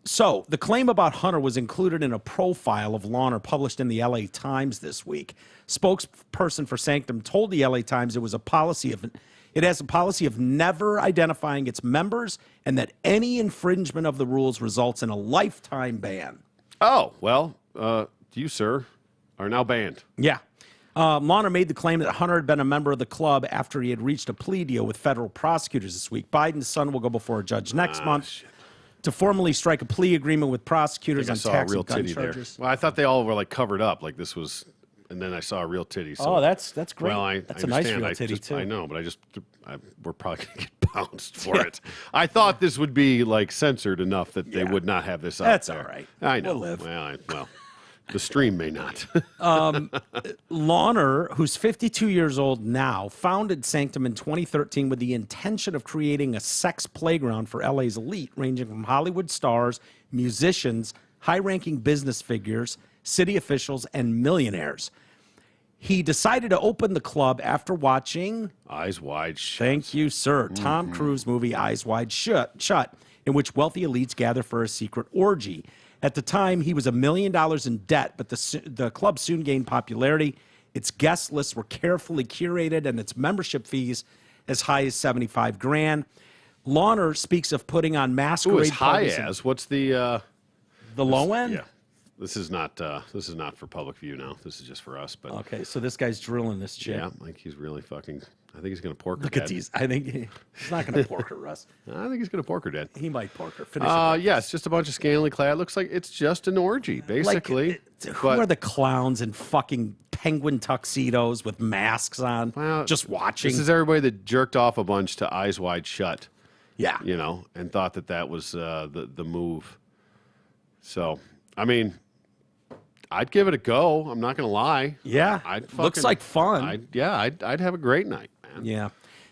So the claim about Hunter was included in a profile of Lawner published in the LA Times this week. Spokesperson for Sanctum told the LA Times it has a policy of never identifying its members and that any infringement of the rules results in a lifetime ban. Oh well. You, sir, are now banned. Yeah. Lawner made the claim that Hunter had been a member of the club after he had reached a plea deal with federal prosecutors this week. Biden's son will go before a judge next month to formally strike a plea agreement with prosecutors I on saw a tax real and gun titty there. charges. Well, I thought they all were like covered up, like this was, and then I saw a real titty. So, Oh, that's great. well, That's I a nice understand. real titty, too. I know, but we're probably gonna get bounced for it. I thought this would be like censored enough that they Yeah. would not have this out That's there. all right. I know. We'll live. Well, the stream may not. Lawner, who's 52 years old now, founded Sanctum in 2013 with the intention of creating a sex playground for LA's elite, ranging from Hollywood stars, musicians, high-ranking business figures, city officials, and millionaires. He decided to open the club after watching, Eyes wide shut. thank you, sir, Tom Cruise movie Eyes Wide Shut, in which wealthy elites gather for a secret orgy. At the time, he was $1 million in debt, but the club soon gained popularity. Its guest lists were carefully curated, and its membership fees as high as $75,000. Lawner speaks of putting on masquerade Ooh, as high parties. as what's the Low end? yeah. This is not for public view now. This is just for us. But Okay, so this guy's drilling this chick. yeah, like he's really fucking. I think he's gonna pork her. Look at Dad. these. I think he's not going to pork her, Russ. I think he's gonna pork her, Dad. He might pork her. Finish it. Yeah, it's just a bunch of scantily clad. Looks like it's just an orgy, basically. Who are the clowns in fucking penguin tuxedos with masks on, Well, just watching? This is everybody that jerked off a bunch to Eyes Wide Shut, yeah. and thought that was the move. So, I mean, I'd give it a go. I'm not gonna lie. Yeah. Looks like fun. I'd have a great night, man. Yeah.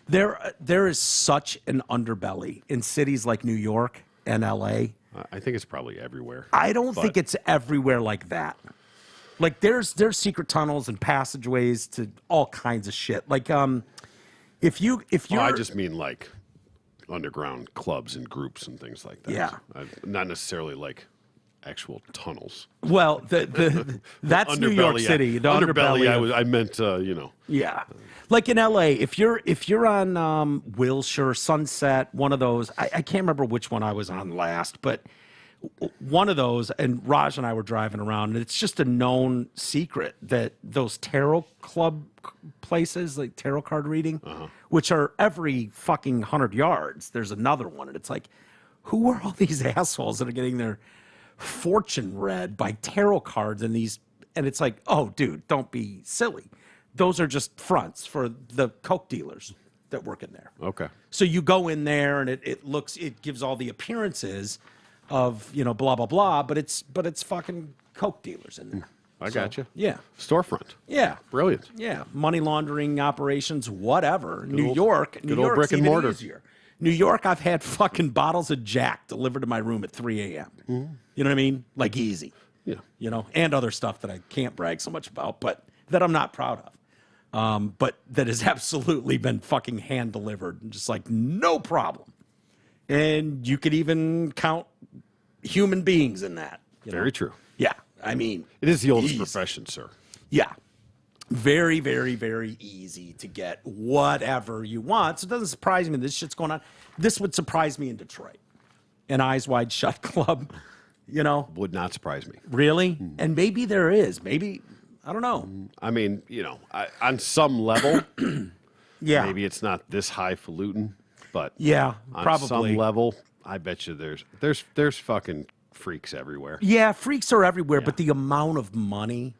There is such an underbelly in cities like New York and LA. I think it's probably everywhere. I don't think it's everywhere like that. Like there's secret tunnels and passageways to all kinds of shit. Like if you're I just mean like underground clubs and groups and things like that. Yeah. Not necessarily like actual tunnels. well, that's New York City. The underbelly. I meant Yeah. Like in LA, if you're on Wilshire, Sunset, one of those, I can't remember which one I was on last, but one of those, and Raj and I were driving around, and it's just a known secret that those tarot club places, like tarot card reading, which are every fucking 100 yards, there's another one, and it's like, who are all these assholes that are getting their fortune read by tarot cards and these, and it's like, oh, dude, don't be silly. Those are just fronts for the coke dealers that work in there. Okay. So you go in there and it gives all the appearances of, blah, blah, blah, but it's fucking coke dealers in there. I got you. Yeah. Storefront. Yeah. Brilliant. Yeah. Money laundering operations, whatever. New old- good New old York's brick and even mortar. easier. New York, I've had fucking bottles of Jack delivered to my room at 3 a.m. You know what I mean? Like easy. Yeah. And other stuff that I can't brag so much about, but that I'm not proud of. But that has absolutely been fucking hand delivered, just like no problem. And you could even count human beings in that. Very true. Yeah. I mean, It is the oldest easy. profession, sir. Yeah. Very, very, very easy to get whatever you want. So it doesn't surprise me this shit's going on. This would surprise me in Detroit. An Eyes Wide Shut club, you know? Would not surprise me. Really? And maybe there is. Maybe, I don't know. I mean, on some level, Yeah. maybe it's not this highfalutin, but Yeah, on probably. some level, I bet you there's fucking freaks everywhere. Yeah, freaks are everywhere, but the amount of money,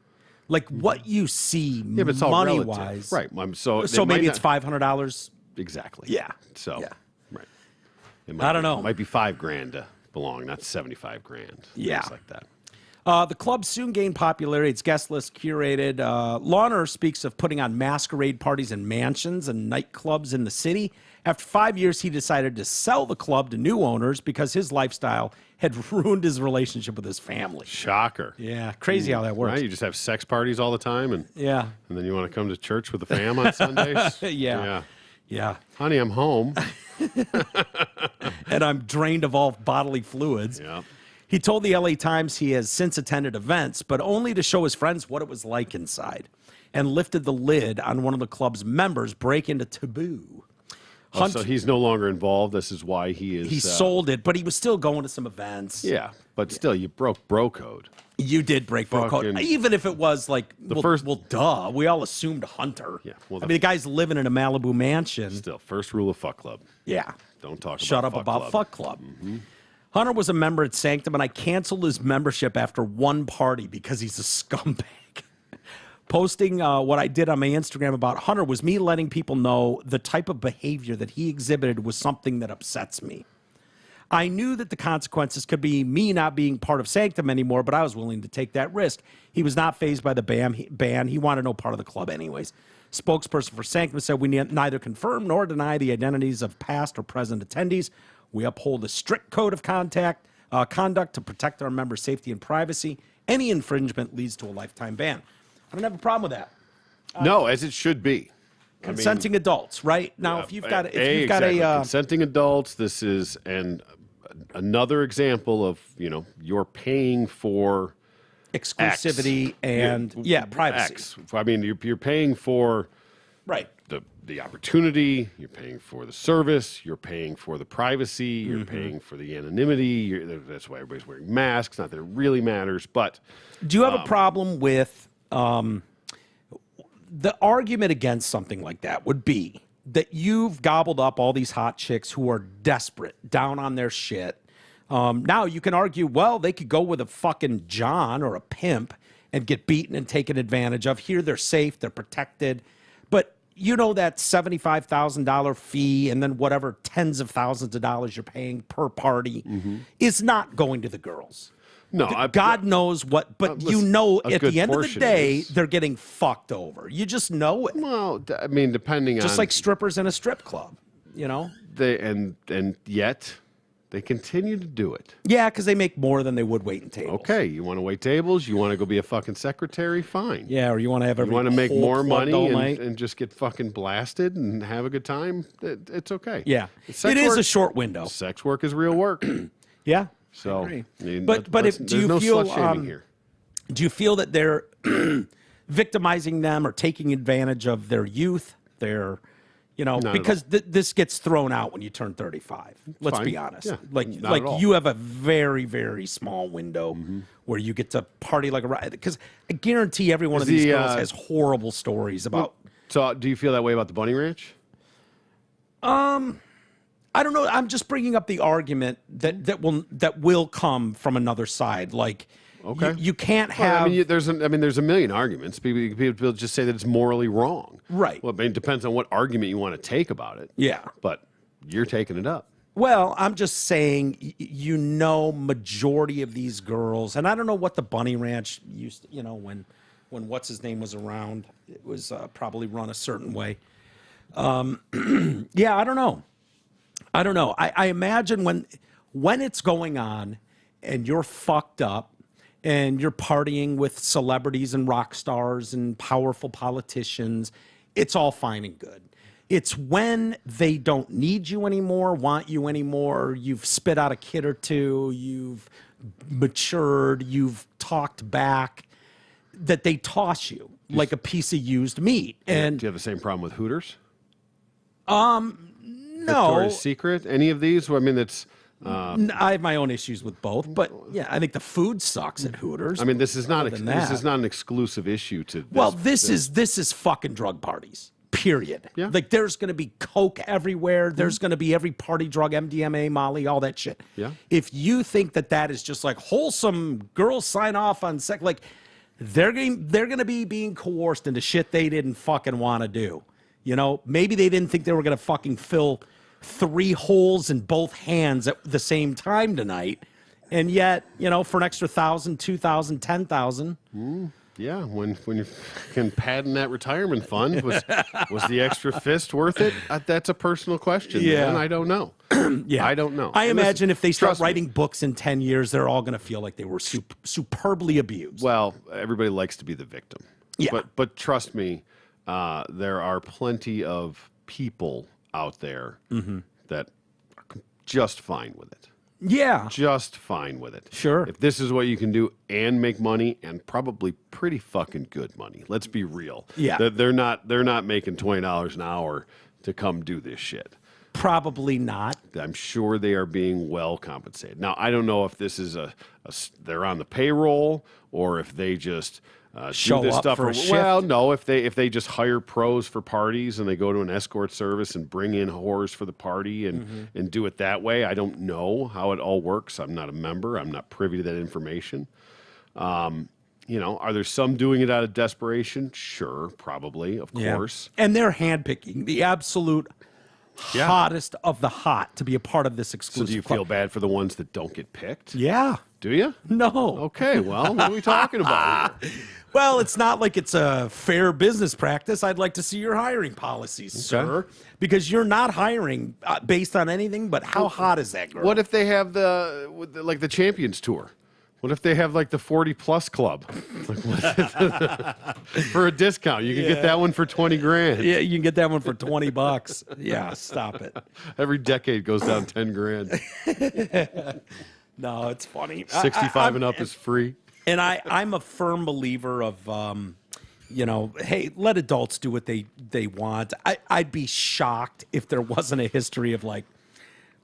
like what you see Yeah, but it's all money relative. wise. Right. So Maybe it's $500. Exactly. Yeah. So, Yeah. right. I don't know. It might be $5,000 to belong, not $75,000. Yeah. Things like that. The club soon gained popularity. Its guest list curated. Launer speaks of putting on masquerade parties in mansions and nightclubs in the city. After 5 years, he decided to sell the club to new owners because his lifestyle had ruined his relationship with his family. Shocker. Yeah, crazy how that works. Right? You just have sex parties all the time, and Yeah, then you want to come to church with the fam on Sundays? Yeah. yeah. Honey, I'm home. And I'm drained of all bodily fluids. Yeah. He told the LA Times he has since attended events, but only to show his friends what it was like inside, and lifted the lid on one of the club's members' break into Taboo. So he's no longer involved. This is why he is. He sold it, but he was still going to some events. Yeah, but still, you broke bro code. You did break bro code, Fucking- even if it was like first- duh. We all assumed Hunter. Yeah, well, I mean, the guy's living in a Malibu mansion. Still, first rule of Fuck Club. Yeah, Don't talk shut about up about Club. Fuck Club. Hunter was a member at Sanctum, and I canceled his membership after one party because he's a scumbag. Posting what I did on my Instagram about Hunter was me letting people know the type of behavior that he exhibited was something that upsets me. I knew that the consequences could be me not being part of Sanctum anymore, but I was willing to take that risk. He was not fazed by the ban. He wanted no part of the club anyways. Spokesperson for Sanctum said, we neither confirm nor deny the identities of past or present attendees. We uphold a strict code of conduct to protect our members' safety and privacy. Any infringement leads to a lifetime ban. I don't have a problem with that. No, as it should be. Consenting adults, right? Now, if you've got exactly. Consenting adults, this is another example of you're paying for exclusivity X. and privacy. X. I mean, you're paying for Right. the opportunity, you're paying for the service, you're paying for the privacy, you're paying for the anonymity. That's why everybody's wearing masks. Not that it really matters, but Do you have a problem with the argument against something like that would be that you've gobbled up all these hot chicks who are desperate, down on their shit. Now you can argue, well, they could go with a fucking John or a pimp and get beaten and taken advantage of. Here they're safe, they're protected. But that $75,000 fee and then whatever tens of thousands of dollars you're paying per party is not going to the girls. no, God knows what, but listen, a at good the end of the portion day, is. they're getting fucked over. You just know it. Well, I mean, depending Just on like strippers in a strip club, they and yet they continue to do it. Yeah, because they make more than they would waiting tables. Okay, you want to wait tables? You want to go be a fucking secretary? Fine. Yeah, or you want to have You every want to make whole more club money all night. and just get fucking blasted and have a good time? It's okay. Yeah, Sex it is work- a short window. Sex work is real work. Yeah, So, I agree. I mean, But there's do you no feel slut-shaming here? do you feel that they're victimizing them or taking advantage of their youth? at Because this gets thrown out when you turn 35. Let's be fine. honest. Yeah, Like not at all. you have a very, very small window where you get to party like a riot. Because I guarantee every one of these girls has horrible stories about. So, do you feel that way about the Bunny Ranch? I don't know. I'm just bringing up the argument that will come from another side. Like, Okay. you can't Well, have. there's a million arguments. People just say that it's morally wrong. Right. Well, it depends on what argument you want to take about it. Yeah. But you're taking it up. Well, I'm just saying, majority of these girls, and I don't know what the Bunny Ranch used to, when what's his name was around, it was probably run a certain way. Yeah, I don't know. I imagine when it's going on and you're fucked up and you're partying with celebrities and rock stars and powerful politicians, it's all fine and good. It's when they don't need you anymore, want you anymore, you've spit out a kid or two, you've matured, you've talked back, that they toss you like a piece of used meat. And do you have the same problem with Hooters? no, Victoria's Secret? Any of these? Well, I mean, it's. I have my own issues with both, but yeah, I think the food sucks at Hooters. I mean, this is not This is not an exclusive issue to. This is fucking drug parties. Period. Yeah. Like there's going to be coke everywhere. There's going to be every party drug, MDMA, Molly, all that shit. Yeah. If you think that is just like wholesome, girls sign off on sex, like they're going to be being coerced into shit they didn't fucking want to do. You know, maybe they didn't think they were going to fucking fill 3 holes in both hands at the same time tonight. And yet, you know, for an extra 1,000, 2,000, 10,000. Yeah, when you can pad in that retirement fund, was the extra fist worth it? That's a personal question. Yeah. Man. I don't know. Yeah, I don't know. I imagine if they start trust me. writing books in 10 years, they're all going to feel like they were superbly abused. Well, everybody likes to be the victim. Yeah. But trust me, there are plenty of people out there that are just fine with it. Yeah. Just fine with it. Sure. If this is what you can do and make money, and probably pretty fucking good money. Let's be real. Yeah. They're not making $20 an hour to come do this shit. Probably not. I'm sure they are being well compensated. Now, I don't know if this is they're on the payroll or if they just Show do this up stuff. for a shift? Well, no, if they just hire pros for parties and they go to an escort service and bring in whores for the party and do it that way. I don't know how it all works. I'm not a member. I'm not privy to that information. You know, are there some doing it out of desperation? Sure, probably, of course. And they're handpicking the absolute hottest of the hot to be a part of this So exclusive do you club. feel bad for the ones that don't get picked? Yeah. Do you? No. Okay, well, what are we talking about here? Well, it's not like it's a fair business practice. I'd like to see your hiring policies, sir, because you're not hiring based on anything but how hot is that girl? What if they have the Champions Tour? What if they have like the 40+ club? For a discount, you can get that one for 20 grand. Yeah, you can get that one for $20. Yeah, stop it. Every decade goes down 10 grand. No, it's funny. 65 and up is free. And I'm a firm believer of, you know, hey, let adults do what they want. I'd be shocked if there wasn't a history of like,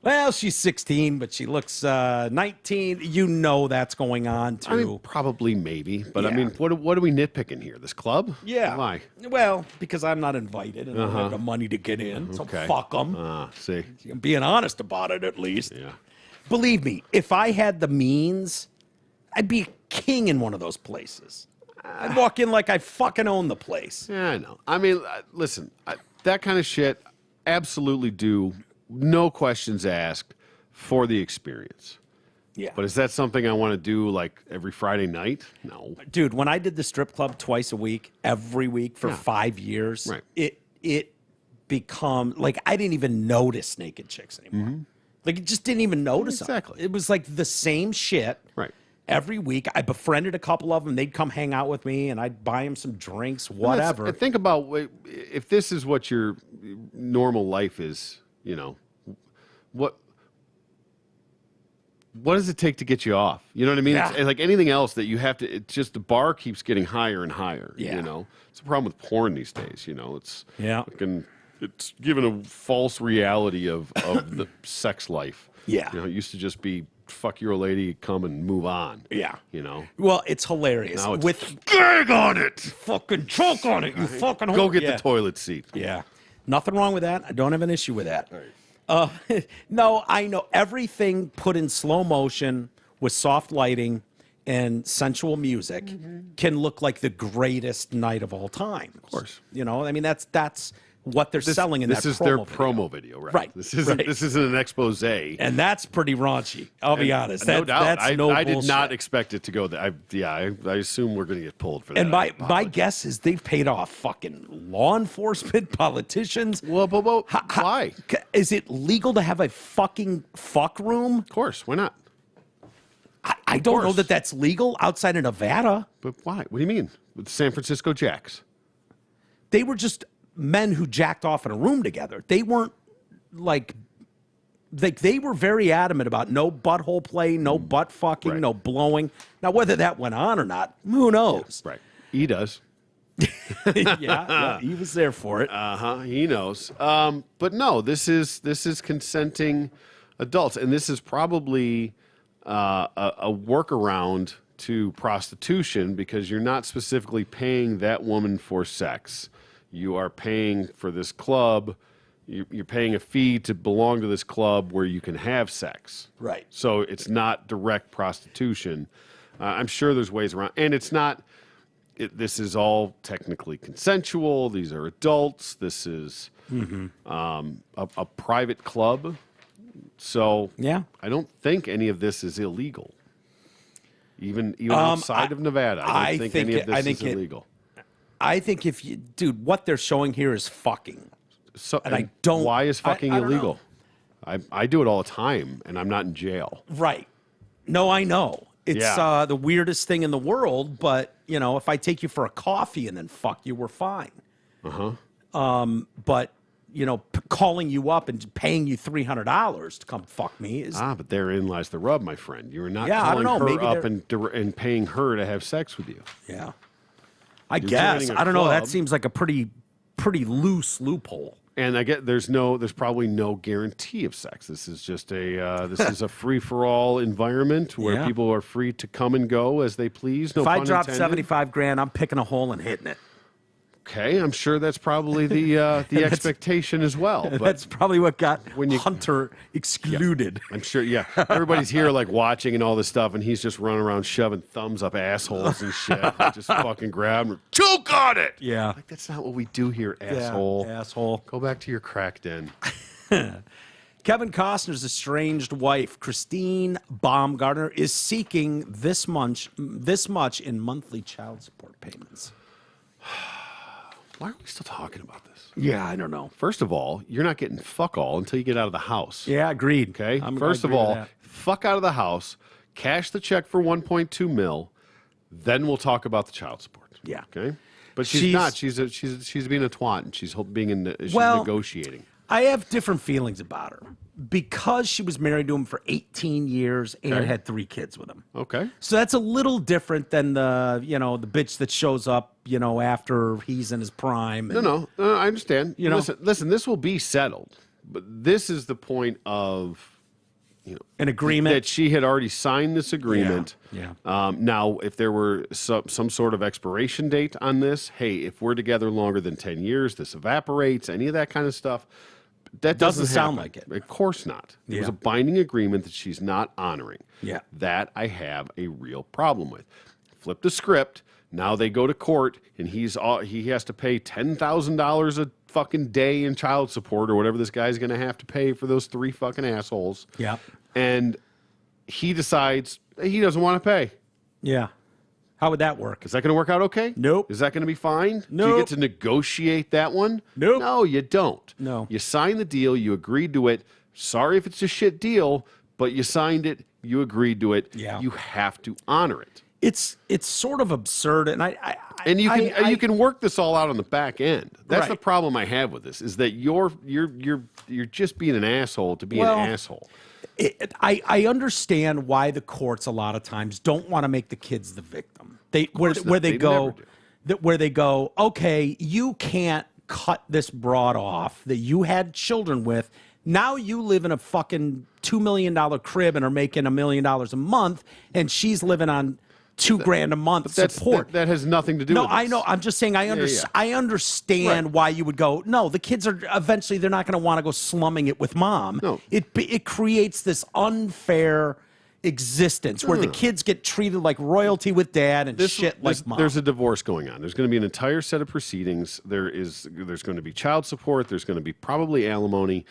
well, she's 16, but she looks 19. You know that's going on too. I mean, probably, maybe. But I Yeah. mean, what are we nitpicking here? This club? Yeah. Why? Well, because I'm not invited and I don't have the money to get in. So Okay. fuck them. See. I'm being honest about it, at least. Yeah. Believe me, if I had the means, I'd be a king in one of those places. I'd walk in like I fucking own the place. Yeah, I know. I mean, listen, that kind of shit, absolutely do. No questions asked for the experience. Yeah. But is that something I want to do like every Friday night? No. Dude, when I did the strip club twice a week, every week for 5 years, Right. it become like I didn't even notice naked chicks anymore. Like it just didn't even notice them. Exactly. It was like the same shit. Right. Every week, I befriended a couple of them. They'd come hang out with me, and I'd buy them some drinks, whatever. And think about if this is what your normal life is, you know, what does it take to get you off? You know what I mean? Yeah. It's like anything else that you have to, it's just the bar keeps getting higher and higher. Yeah. You know, it's a problem with porn these days. You know, it's Yeah. it's given a false reality of the sex life. Yeah. You know, it used to just be fuck your old lady, come and move on. Yeah. You know, Well, it's hilarious. now it's With gag on it. fucking choke on it, you fucking Go whore. get Yeah. the toilet seat. Yeah. Nothing wrong with that. I don't have an issue with that. No, I know everything put in slow motion with soft lighting and sensual music can look like the greatest night of all time. Of course. You know, I mean, that's what they're selling in This that is their video. promo video, right? Right, This isn't right. this isn't an expose. And that's pretty raunchy. I'll be honest. No doubt. That's no I did bullshit. not expect it to go there. I assume we're going to get pulled for that. And my guess is they've paid off fucking law enforcement, politicians. Well, but why? Is it legal to have a fucking fuck room? Of course, why not? I don't know course. that that's legal outside of Nevada. But why? What do you mean? With the San Francisco Jacks? They were just men who jacked off in a room together. They weren't like they were very adamant about no butthole play, no butt fucking, Right. no blowing. Now, whether that went on or not, who knows? Right. He does. Yeah, he was there for it. He knows. But no, this is consenting adults, and this is probably a workaround to prostitution because you're not specifically paying that woman for sex. You are paying for this club. You're paying a fee to belong to this club where you can have sex. Right. So it's not direct prostitution. I'm sure there's ways around, and it's not. This is all technically consensual. These are adults. This is a private club. So Yeah. I don't think any of this is illegal. Even outside of Nevada, I don't think any of this is illegal. I think dude, what they're showing here is fucking. So, And I don't. Why is fucking I don't illegal? I do it all the time, and I'm not in jail. Right. No, I know. It's Yeah. the weirdest thing in the world, but, if I take you for a coffee and then fuck you, we're fine. But, calling you up and paying you $300 to come fuck me is... But therein lies the rub, my friend. You are not Yeah, I don't calling know, her maybe up and paying her to have sex with you. Yeah. I guess. joining a I don't know. That club. seems like a pretty loose loophole. And I get there's probably no guarantee of sex. This is just a free for all environment where Yeah. people are free to come and go as they please. No If I pun drop intended. $75,000, I'm picking a hole and hitting it. Okay, I'm sure that's probably the expectation as well. But That's probably what got when you- Hunter excluded. I'm sure, yeah. Everybody's here like watching and all this stuff, and he's just running around shoving thumbs up assholes and shit. Like, just fucking grab him, choke on it. Yeah. Like that's not what we do here, asshole. Yeah, asshole. Go back to your crack den. Kevin Costner's estranged wife, Christine Baumgartner, is seeking this much in monthly child support payments. Why are we still talking about this? Yeah, I don't know. First of all, you're not getting fuck all until you get out of the house. Yeah, agreed. Okay. I'm First of agree with all, that. fuck out of the house, cash the check for 1.2 mil, then we'll talk about the child support. Yeah. Okay. But she's not. She's being a twat and she's negotiating. I have different feelings about her because she was married to him for 18 years and Okay. had 3 kids with him. Okay. So that's a little different than the bitch that shows up, after he's in his prime. No, I understand. You know? Listen. This will be settled, but this is the point of An agreement. that she had already signed this agreement. Yeah. Now, if there were some sort of expiration date on this, hey, if we're together longer than 10 years, this evaporates. Any of that kind of stuff. That Doesn't sound happen. like it. Of course not. It was Yeah. a binding agreement that she's not honoring. Yeah. That I have a real problem with. Flip the script. Now they go to court, and he has to pay $10,000 a fucking day in child support or whatever this guy's going to have to pay for those 3 fucking assholes. Yeah. And he decides he doesn't want to pay. Yeah. How would that work? Is that going to work out okay? Nope. Is that going to be fine? Do you Nope. get to negotiate that one? Nope. No, you don't. No. You signed the deal. You agreed to it. Sorry if it's a shit deal, but you signed it. You agreed to it. Yeah. You have to honor it. It's sort of absurd, and And you can work this all out on the back end. That's the Right. problem I have with this is that you're just being an asshole to be an asshole. I understand why the courts a lot of times don't want to make the kids the victim. Where they They never go, okay, you can't cut this broad off that you had children with. Now you live in a fucking $2 million crib and are making $1 million a month, and she's living on $2,000 a month support. That has nothing to do with No, I this. know. I'm just saying. I understand Right. why you would go. No, the kids are eventually they're not going to want to go slumming it with mom. No. It creates this unfair existence where the kids get treated like royalty with dad and shit like mom. There's a divorce going on. There's going to be an entire set of proceedings. There's going to be child support. There's going to be probably alimony.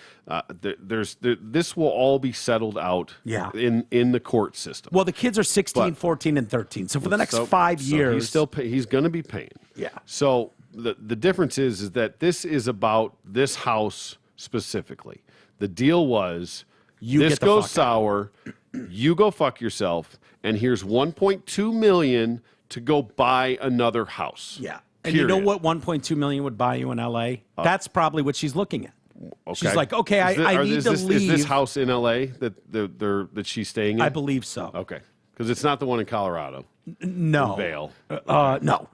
This will all be settled out. Yeah. in the court system. Well, the kids are 16, 14, and 13. So for the next 5 years, he's going to be paying. Yeah. So the difference is that this is about this house specifically. The deal was You this get the goes fuck out. sour. You go fuck yourself, and here's 1.2 million to go buy another house. yeah. And you know Period. what 1.2 million would buy you in LA? That's probably what she's looking at. She's like, okay, I need to leave. Is this house in L.A. that she's staying in? I believe so. Okay, because it's not the one in Colorado. No. Vail. No.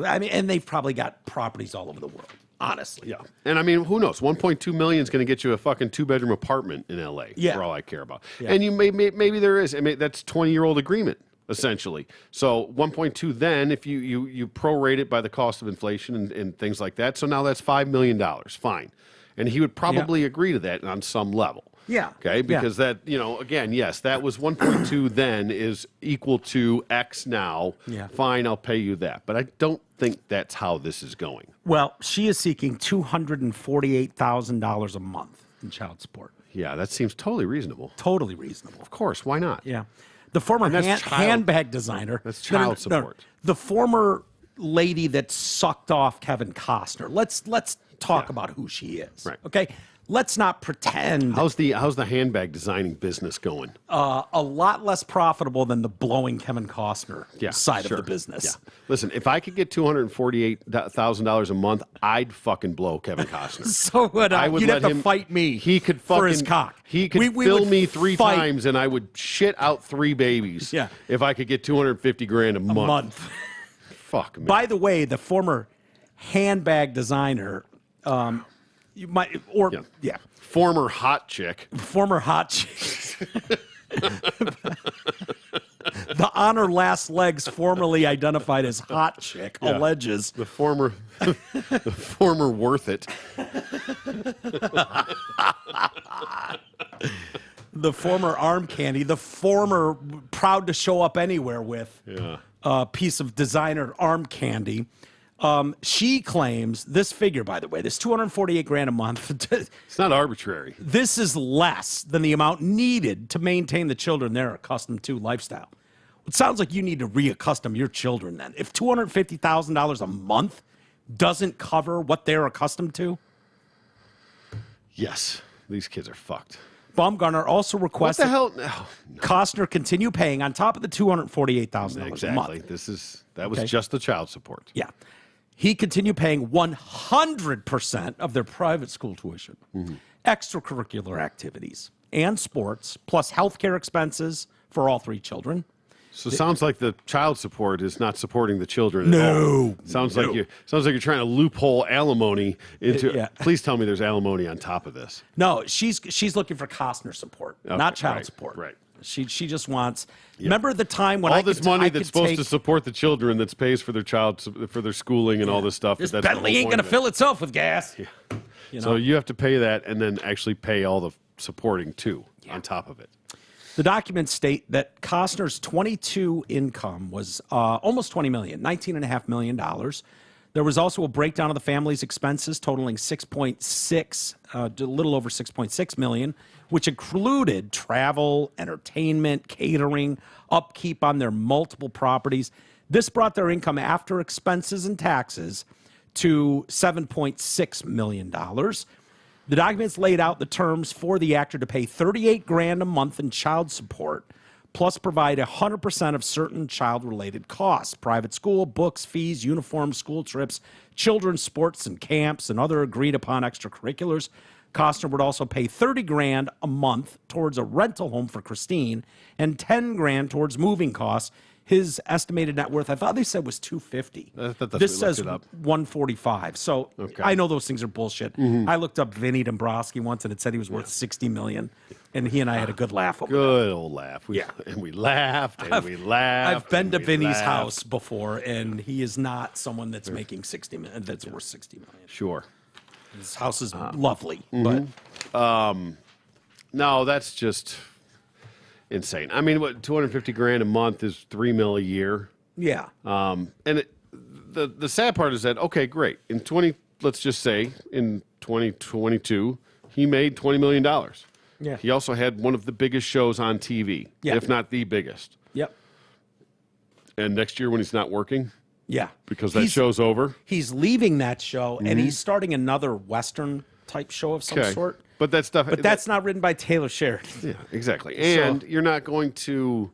I mean, and they've probably got properties all over the world. Honestly. Yeah. And I mean, who knows? 1.2 million is going to get you a fucking 2-bedroom apartment in LA. Yeah. For all I care about. Yeah. And you maybe there is. I mean, that's 20-year-old agreement essentially. So 1.2 then, if you prorate it by the cost of inflation and things like that. So now that's $5 million. Fine. And he would probably agree to that on some level. Yeah. Okay. Because that, again, yes, that was 1.2 then is equal to X now. Yeah. Fine, I'll pay you that. But I don't think that's how this is going. Well, she is seeking $248,000 a month in child support. Yeah, that seems totally reasonable. Totally reasonable. Of course, why not? Yeah. The former handbag designer. That's child support. The former lady that sucked off Kevin Costner. Let's talk about who she is. Right. Okay. Let's not pretend. How's the handbag designing business going? A lot less profitable than the blowing Kevin Costner side of the business. Yeah. Listen, if I could get $248,000 a month, I'd fucking blow Kevin Costner. So would I. You'd have to fight me. He could for his cock. He could fill me 3 times, and I would shit out 3 babies. Yeah. If I could get $250,000 a month. Fuck me. By the way, the former handbag designer. You might, former hot chick. Former hot chick. The honor last legs, formerly identified as hot chick, alleges the former worth it. The former arm candy, the former proud to show up anywhere with a piece of designer arm candy. She claims this figure, by the way, this $248,000 a month. It's not arbitrary. This is less than the amount needed to maintain the children they're accustomed to lifestyle. It sounds like you need to reaccustom your children then. If $250,000 a month doesn't cover what they're accustomed to. Yes, these kids are fucked. Baumgartner also requested what the hell? No. Costner continue paying on top of the $248,000 a month. That was just the child support. Yeah. He continued paying 100% of their private school tuition, extracurricular activities, and sports, plus healthcare expenses for all 3 children. So it sounds like the child support is not supporting the children at all. Sounds like you're trying to loophole alimony into. Please tell me there's alimony on top of this. No, she's looking for Costner support, not child support. Right. She just wants. Remember the time when all this money that's supposed to support the children, that pays for their for their schooling and all this stuff. This Bentley ain't going to fill itself with gas. Yeah. You know? So you have to pay that, and then actually pay all the supporting too on top of it. The documents state that Costner's 22 income was almost $20 million, $19.5 million. There was also a breakdown of the family's expenses totaling a little over $6.6 million, which included travel, entertainment, catering, upkeep on their multiple properties. This brought their income after expenses and taxes to $7.6 million. The documents laid out the terms for the actor to pay $38,000 a month in child support, plus provide 100% of certain child-related costs: private school, books, fees, uniforms, school trips, children's sports and camps, and other agreed-upon extracurriculars. Costner would also pay $30,000 a month towards a rental home for Christine and $10,000 towards moving costs. His estimated net worth, I thought they said, was $250. This says $145. So I know those things are bullshit. I looked up Vinny Dombrowski once, and it said he was worth $60 million, and he and I had a good laugh over Good old laugh. And we laughed, and we laughed. I've been to Vinny's house before, and he is not someone that's making $60 million. That's worth $60 million. Sure. His house is lovely, but no, that's just insane. I mean, what, $250,000 a month is $3 million a year. Yeah. And the sad part is that, okay, great. Let's just say in 2022, he made $20 million. Yeah. He also had one of the biggest shows on TV, if not the biggest. Yep. And next year when he's not working, because that show's over, he's leaving that show and he's starting another Western type show of some sort. But that stuff. But that's not written by Taylor Sheridan. Yeah, exactly. And you're not going to.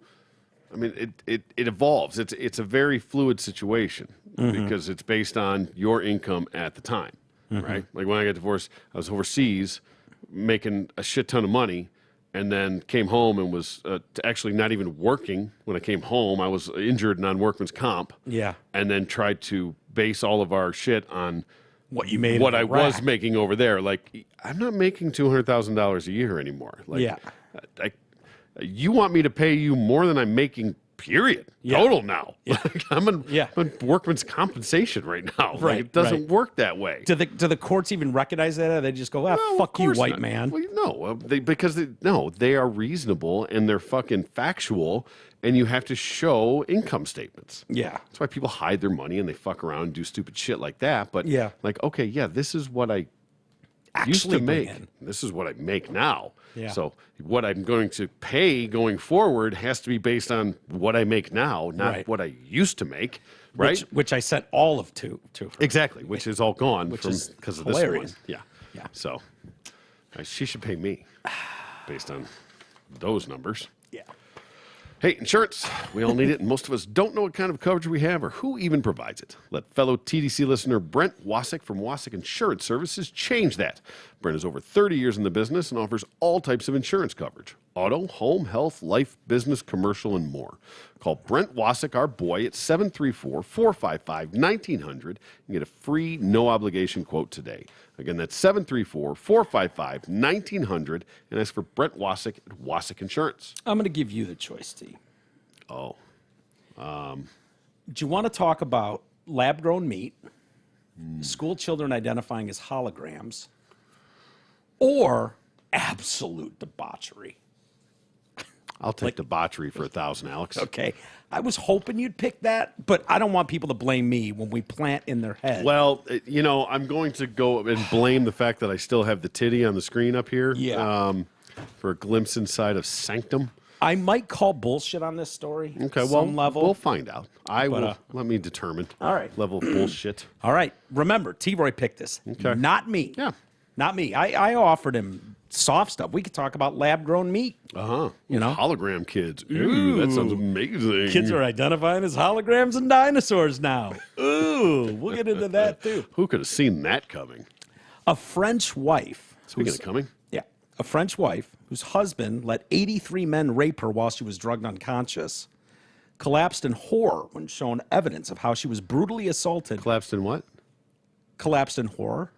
I mean, it evolves. It's a very fluid situation because it's based on your income at the time, right? Like when I got divorced, I was overseas. making a shit ton of money, and then came home and was actually not even working. When I came home, I was injured and on workman's comp. Yeah. And then tried to base all of our shit on what you made, what I was making over there. Like, I'm not making $200,000 a year anymore. Like, Yeah. You want me to pay you more than I'm making, period. Yeah. Total now. Yeah. Like, I'm on workman's compensation right now. Right, Like, it doesn't work that way. Do the courts even recognize that? Or they just go, No, fuck you, of course white not. man. Well, no, because they are reasonable and they're fucking factual, and you have to show income statements. Yeah. That's why people hide their money and they fuck around and do stupid shit like that. But Yeah. like, okay, yeah, this is what I used Actually to bring make. in. This is what I make now. Yeah. So what I'm going to pay going forward has to be based on what I make now, not Right. what I used to make. Right. Which I sent all of to her. Exactly. Which is all gone is because of hilarious. this one. Yeah. Yeah. So she should pay me based on those numbers. Yeah. Hey, insurance. We all need it, and most of us don't know what kind of coverage we have or who even provides it. Let fellow TDC listener Brent Wasik from Wasik Insurance Services change that. Brent has over 30 years in the business and offers all types of insurance coverage: auto, home, health, life, business, commercial, and more. Call Brent Wasik, our boy, at 734-455-1900 and get a free, no-obligation quote today. Again, that's 734-455-1900, and ask for Brent Wasik at Wasik Insurance. I'm going to give you the choice, T. Oh. Do you want to talk about lab-grown meat, school children identifying as holograms, or absolute debauchery? I'll take debauchery for 1,000, Alex. Okay. I was hoping you'd pick that, but I don't want people to blame me when we plant in their head. Well, I'm going to go and blame the fact that I still have the titty on the screen up here. Yeah. For a glimpse inside of Sanctum. I might call bullshit on this story. Okay, at well, some level. we'll find out. Let me determine. All right. Level of bullshit. All right. Remember, T-Roy picked this. Okay. Not me. Yeah. Not me. I offered him soft stuff. We could talk about lab-grown meat. Uh-huh. You know? Hologram kids. Ooh, that sounds amazing. Kids are identifying as holograms and dinosaurs now. Ooh, we'll get into that too. Who could have seen that coming? A French wife. Speaking of coming. Yeah. A French wife whose husband let 83 men rape her while she was drugged unconscious collapsed in horror when shown evidence of how she was brutally assaulted. Collapsed in what? Collapsed in horror.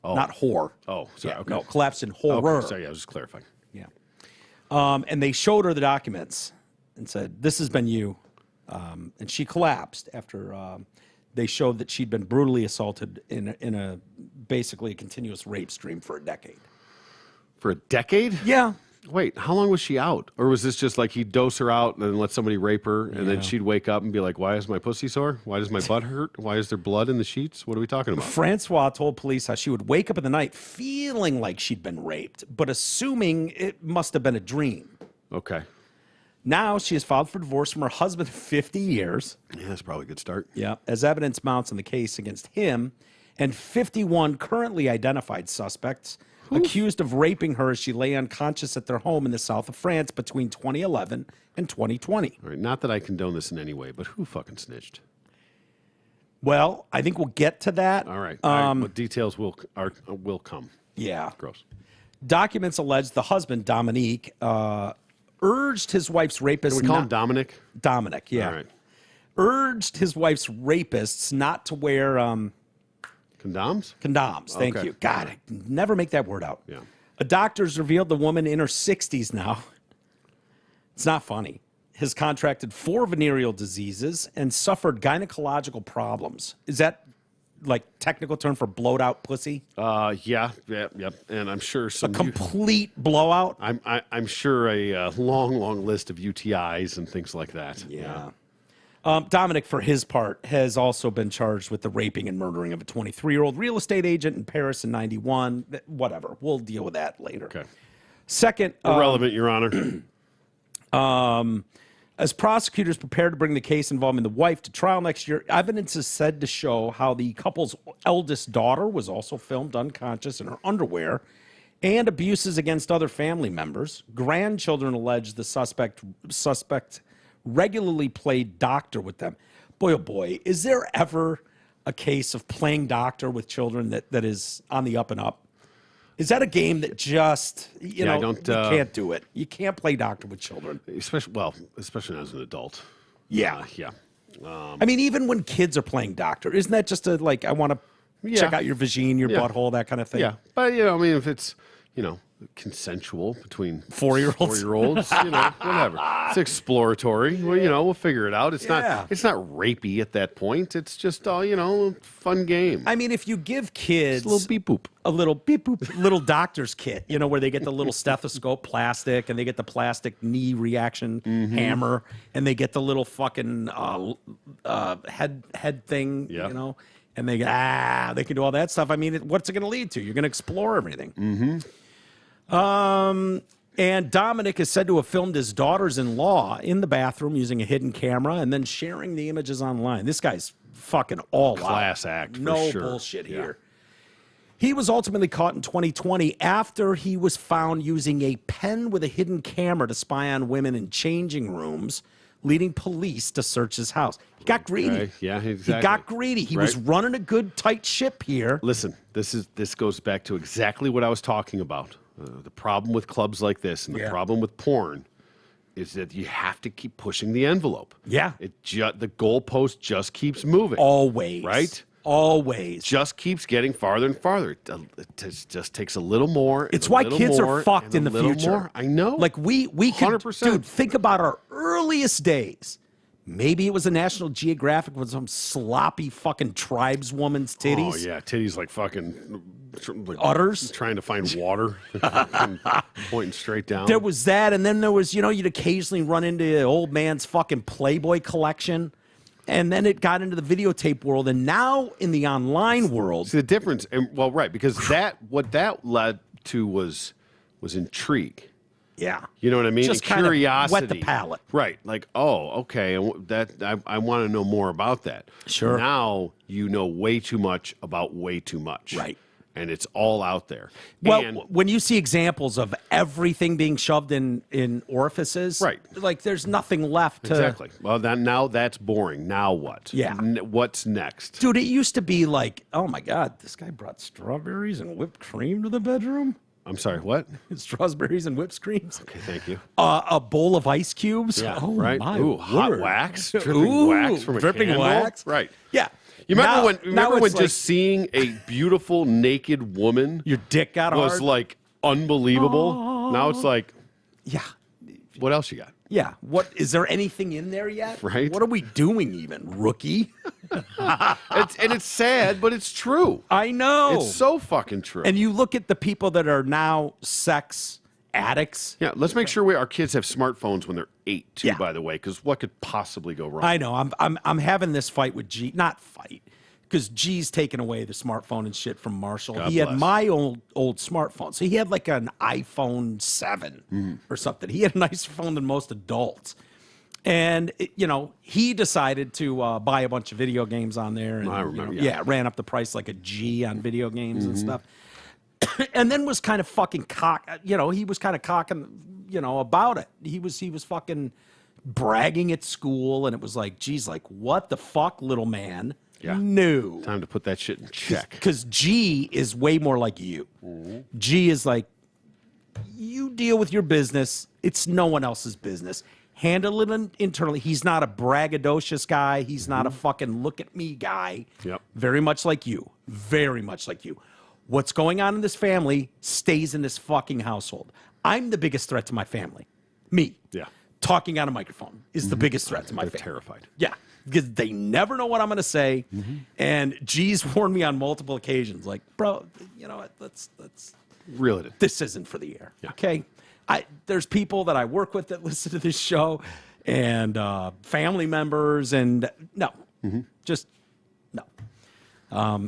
Oh. Not whore. Oh, sorry. Yeah, Okay. No, collapsed in horror. Okay, sorry, I was just clarifying. Yeah. And they showed her the documents and said, "This has been you." And she collapsed after they showed that she'd been brutally assaulted in a basically a continuous rape stream for a decade. For a decade? Yeah. Wait, how long was she out? Or was this just like he'd dose her out and then let somebody rape her, and then she'd wake up and be like, why is my pussy sore? Why does my butt hurt? Why is there blood in the sheets? What are we talking about? Francois told police how she would wake up in the night feeling like she'd been raped, but assuming it must have been a dream. Okay. Now she has filed for divorce from her husband of 50 years. Yeah, that's probably a good start. Yeah. As evidence mounts in the case against him and 51 currently identified suspects accused of raping her as she lay unconscious at their home in the south of France between 2011 and 2020. All right, not that I condone this in any way, but who fucking snitched? Well, I think we'll get to that. All right. What details will come. Yeah. Gross. Documents allege the husband, Dominique, urged his wife's rapists. Can we call him Dominic? Dominic, yeah. All right. Urged his wife's rapists not to wear Condoms? condoms. Thank Okay. you. God, I never make that word out. Yeah. A doctor's revealed the woman in her 60s now. It's not funny. Has contracted 4 venereal diseases and suffered gynecological problems. Is that like technical term for blowed out pussy? Yeah. And I'm sure some. Complete blowout? I'm sure a long list of UTIs and things like that. Yeah. Dominic, for his part, has also been charged with the raping and murdering of a 23-year-old real estate agent in Paris in 91. Whatever. We'll deal with that later. Okay. Second. Irrelevant, Your Honor. As prosecutors prepare to bring the case involving the wife to trial next year, evidence is said to show how the couple's eldest daughter was also filmed unconscious in her underwear, and abuses against other family members. Grandchildren allege the suspect regularly played doctor with them. Boy, oh boy, is there ever a case of playing doctor with children that is on the up and up? Is that a game that just, you you can't do it. You can't play doctor with children. Especially as an adult. Yeah. Yeah. I mean, even when kids are playing doctor, isn't that just I want to check out your vagine, your butthole, that kind of thing? Yeah. But, I mean, if it's, consensual between 4-year-olds, whatever. It's exploratory. Well, we'll figure it out. It's not rapey at that point. It's just fun game. I mean, if you give kids a little beep boop, little doctor's kit, where they get the little stethoscope plastic and they get the plastic knee reaction hammer and they get the little fucking head thing, and they can do all that stuff. I mean, what's it going to lead to? You're going to explore everything. Mm-hmm. And Dominic is said to have filmed his daughters-in-law in the bathroom using a hidden camera and then sharing the images online. This guy's fucking all class out. Act, for no sure. bullshit here. He was ultimately caught in 2020 after he was found using a pen with a hidden camera to spy on women in changing rooms, leading police to search his house. He got greedy. Okay. Yeah, exactly. He got greedy. He was running a good, tight ship here. Listen, this goes back to exactly what I was talking about. The problem with clubs like this and the problem with porn is that you have to keep pushing the envelope. Yeah. The goalpost just keeps moving. Always. Right? Always. Just keeps getting farther and farther. It just takes a little more. It's why kids are fucked in the future. More. I know. Like we could, 100%. dude, think about our earliest days. Maybe it was a National Geographic with some sloppy fucking tribeswoman's titties. Oh, yeah. Titties like fucking... udders. Trying to find water. Pointing straight down. There was that, and then there was, you'd occasionally run into the old man's fucking Playboy collection. And then it got into the videotape world, and now in the online world... See, the difference... because what that led to was intrigue. Yeah. You know what I mean? Just kind curiosity. Wet the palate. Right. Like, okay, I want to know more about that. Sure. Now you know way too much about way too much. Right. And it's all out there. Well, and, when you see examples of everything being shoved in orifices, right. Like there's nothing left to... Exactly. Well, now that's boring. Now what? Yeah. What's next? Dude, it used to be like, oh my God, this guy brought strawberries and whipped cream to the bedroom. I'm sorry, what? Strawberries and whipped creams. Okay, thank you. A bowl of ice cubes. Yeah, oh, right. My Ooh, word. hot wax, dripping wax from a dripping candle. wax. Right. Yeah. You remember when like, just seeing a beautiful naked woman, your dick got was hard? like unbelievable. Now it's like, yeah. What else you got? Yeah. What is there anything in there yet? Right. What are we doing even, rookie? It's sad, but it's true. I know. It's so fucking true. And you look at the people that are now sex addicts. Yeah, let's make sure our kids have smartphones when they're 8 too. Yeah. By the way, because what could possibly go wrong? I know. I'm having this fight with G. Not fight, because G's taken away the smartphone and shit from Marshall. God he bless. had my old smartphone, so he had like an iPhone 7 or something. He had a nicer phone than most adults. And, he decided to buy a bunch of video games on there. And, I remember, ran up the price like a G on video games and stuff. And then was kind of fucking he was kind of cocking, about it. He was fucking bragging at school, and it was like, geez, like, what the fuck, little man? Yeah. No. Time to put that shit in check. Because G is way more like you. G is like, you deal with your business. It's no one else's business. Handle it internally. He's not a braggadocious guy. He's not a fucking look at me guy. Yep. Very much like you. Very much like you. What's going on in this family stays in this fucking household. I'm the biggest threat to my family. Me. Yeah. Talking on a microphone is the biggest threat to my They're family. terrified. Yeah. Because they never know what I'm going to say. And G's warned me on multiple occasions. Like, bro, you know what? Let's Reel it in. this isn't for the air. Yeah. Okay. There's people that I work with that listen to this show, and family members, and no, just no.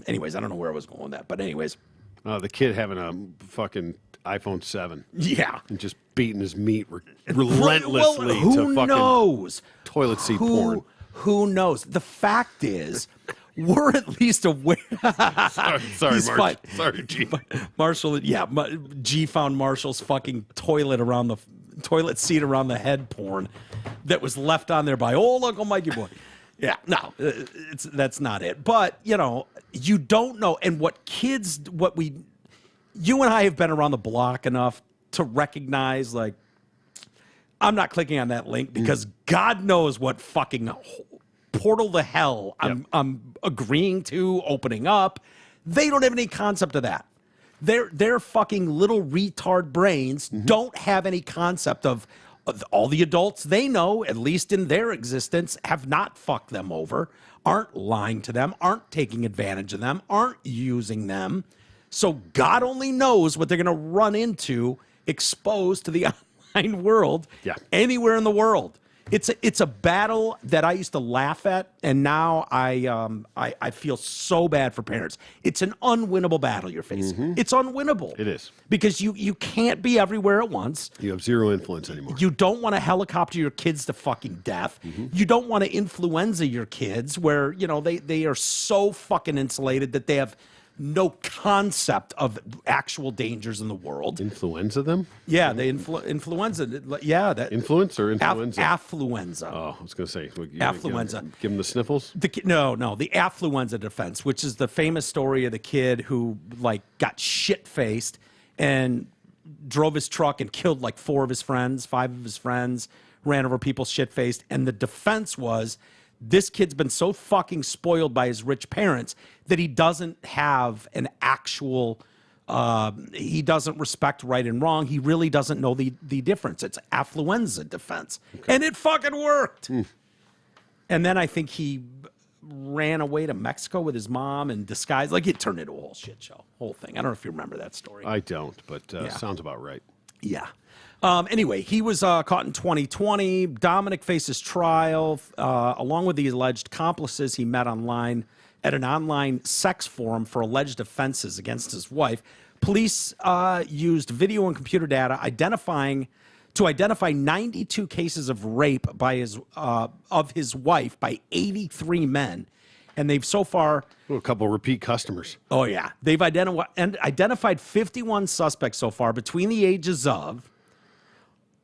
Anyways, I don't know where I was going with that, but anyways, The kid having a fucking iPhone 7 yeah. and just beating his meat relentlessly Well, who to fucking knows? toilet seat porn. Who knows? The fact is, we're at least aware. Sorry, He's Marsh. fine. Sorry, G. Marshall, yeah, G found Marshall's fucking toilet seat around the head porn that was left on there by old Uncle Mikey boy. Yeah, no, that's not it. But you don't know, and what you and I have been around the block enough to recognize, like, I'm not clicking on that link because God knows what fucking portal to hell I'm agreeing to, opening up. They don't have any concept of that. Their fucking little retard brains don't have any concept of all the adults they know, at least in their existence, have not fucked them over, aren't lying to them, aren't taking advantage of them, aren't using them. So God only knows what they're going to run into exposed to the online world anywhere in the world. It's a battle that I used to laugh at, and now I feel so bad for parents. It's an unwinnable battle you're facing. It's unwinnable. It is. Because you can't be everywhere at once. You have zero influence anymore. You don't want to helicopter your kids to fucking death. You don't want to influenza your kids where, they are so fucking insulated that they have no concept of actual dangers in the world. Influenza them? Yeah, the influenza. Yeah, that influence or influenza? Affluenza. Oh, I was going to say affluenza. Give them the sniffles. The affluenza defense, which is the famous story of the kid who got shit faced and drove his truck and killed 5 of his friends, ran over people shit faced, and the defense was, this kid's been so fucking spoiled by his rich parents that he doesn't have an actual, he doesn't respect right and wrong. He really doesn't know the difference. It's affluenza defense. Okay. And it fucking worked. And then I think he ran away to Mexico with his mom in disguise. It turned into a whole shit show, whole thing. I don't know if you remember that story. I don't, but sounds about right. Yeah. Anyway, he was caught in 2020. Dominic faces trial along with the alleged accomplices he met online at an online sex forum for alleged offenses against his wife. Police used video and computer data to identify 92 cases of rape by of his wife by 83 men. And they've so far... a couple repeat customers. Oh, yeah. They've identified 51 suspects so far between the ages of...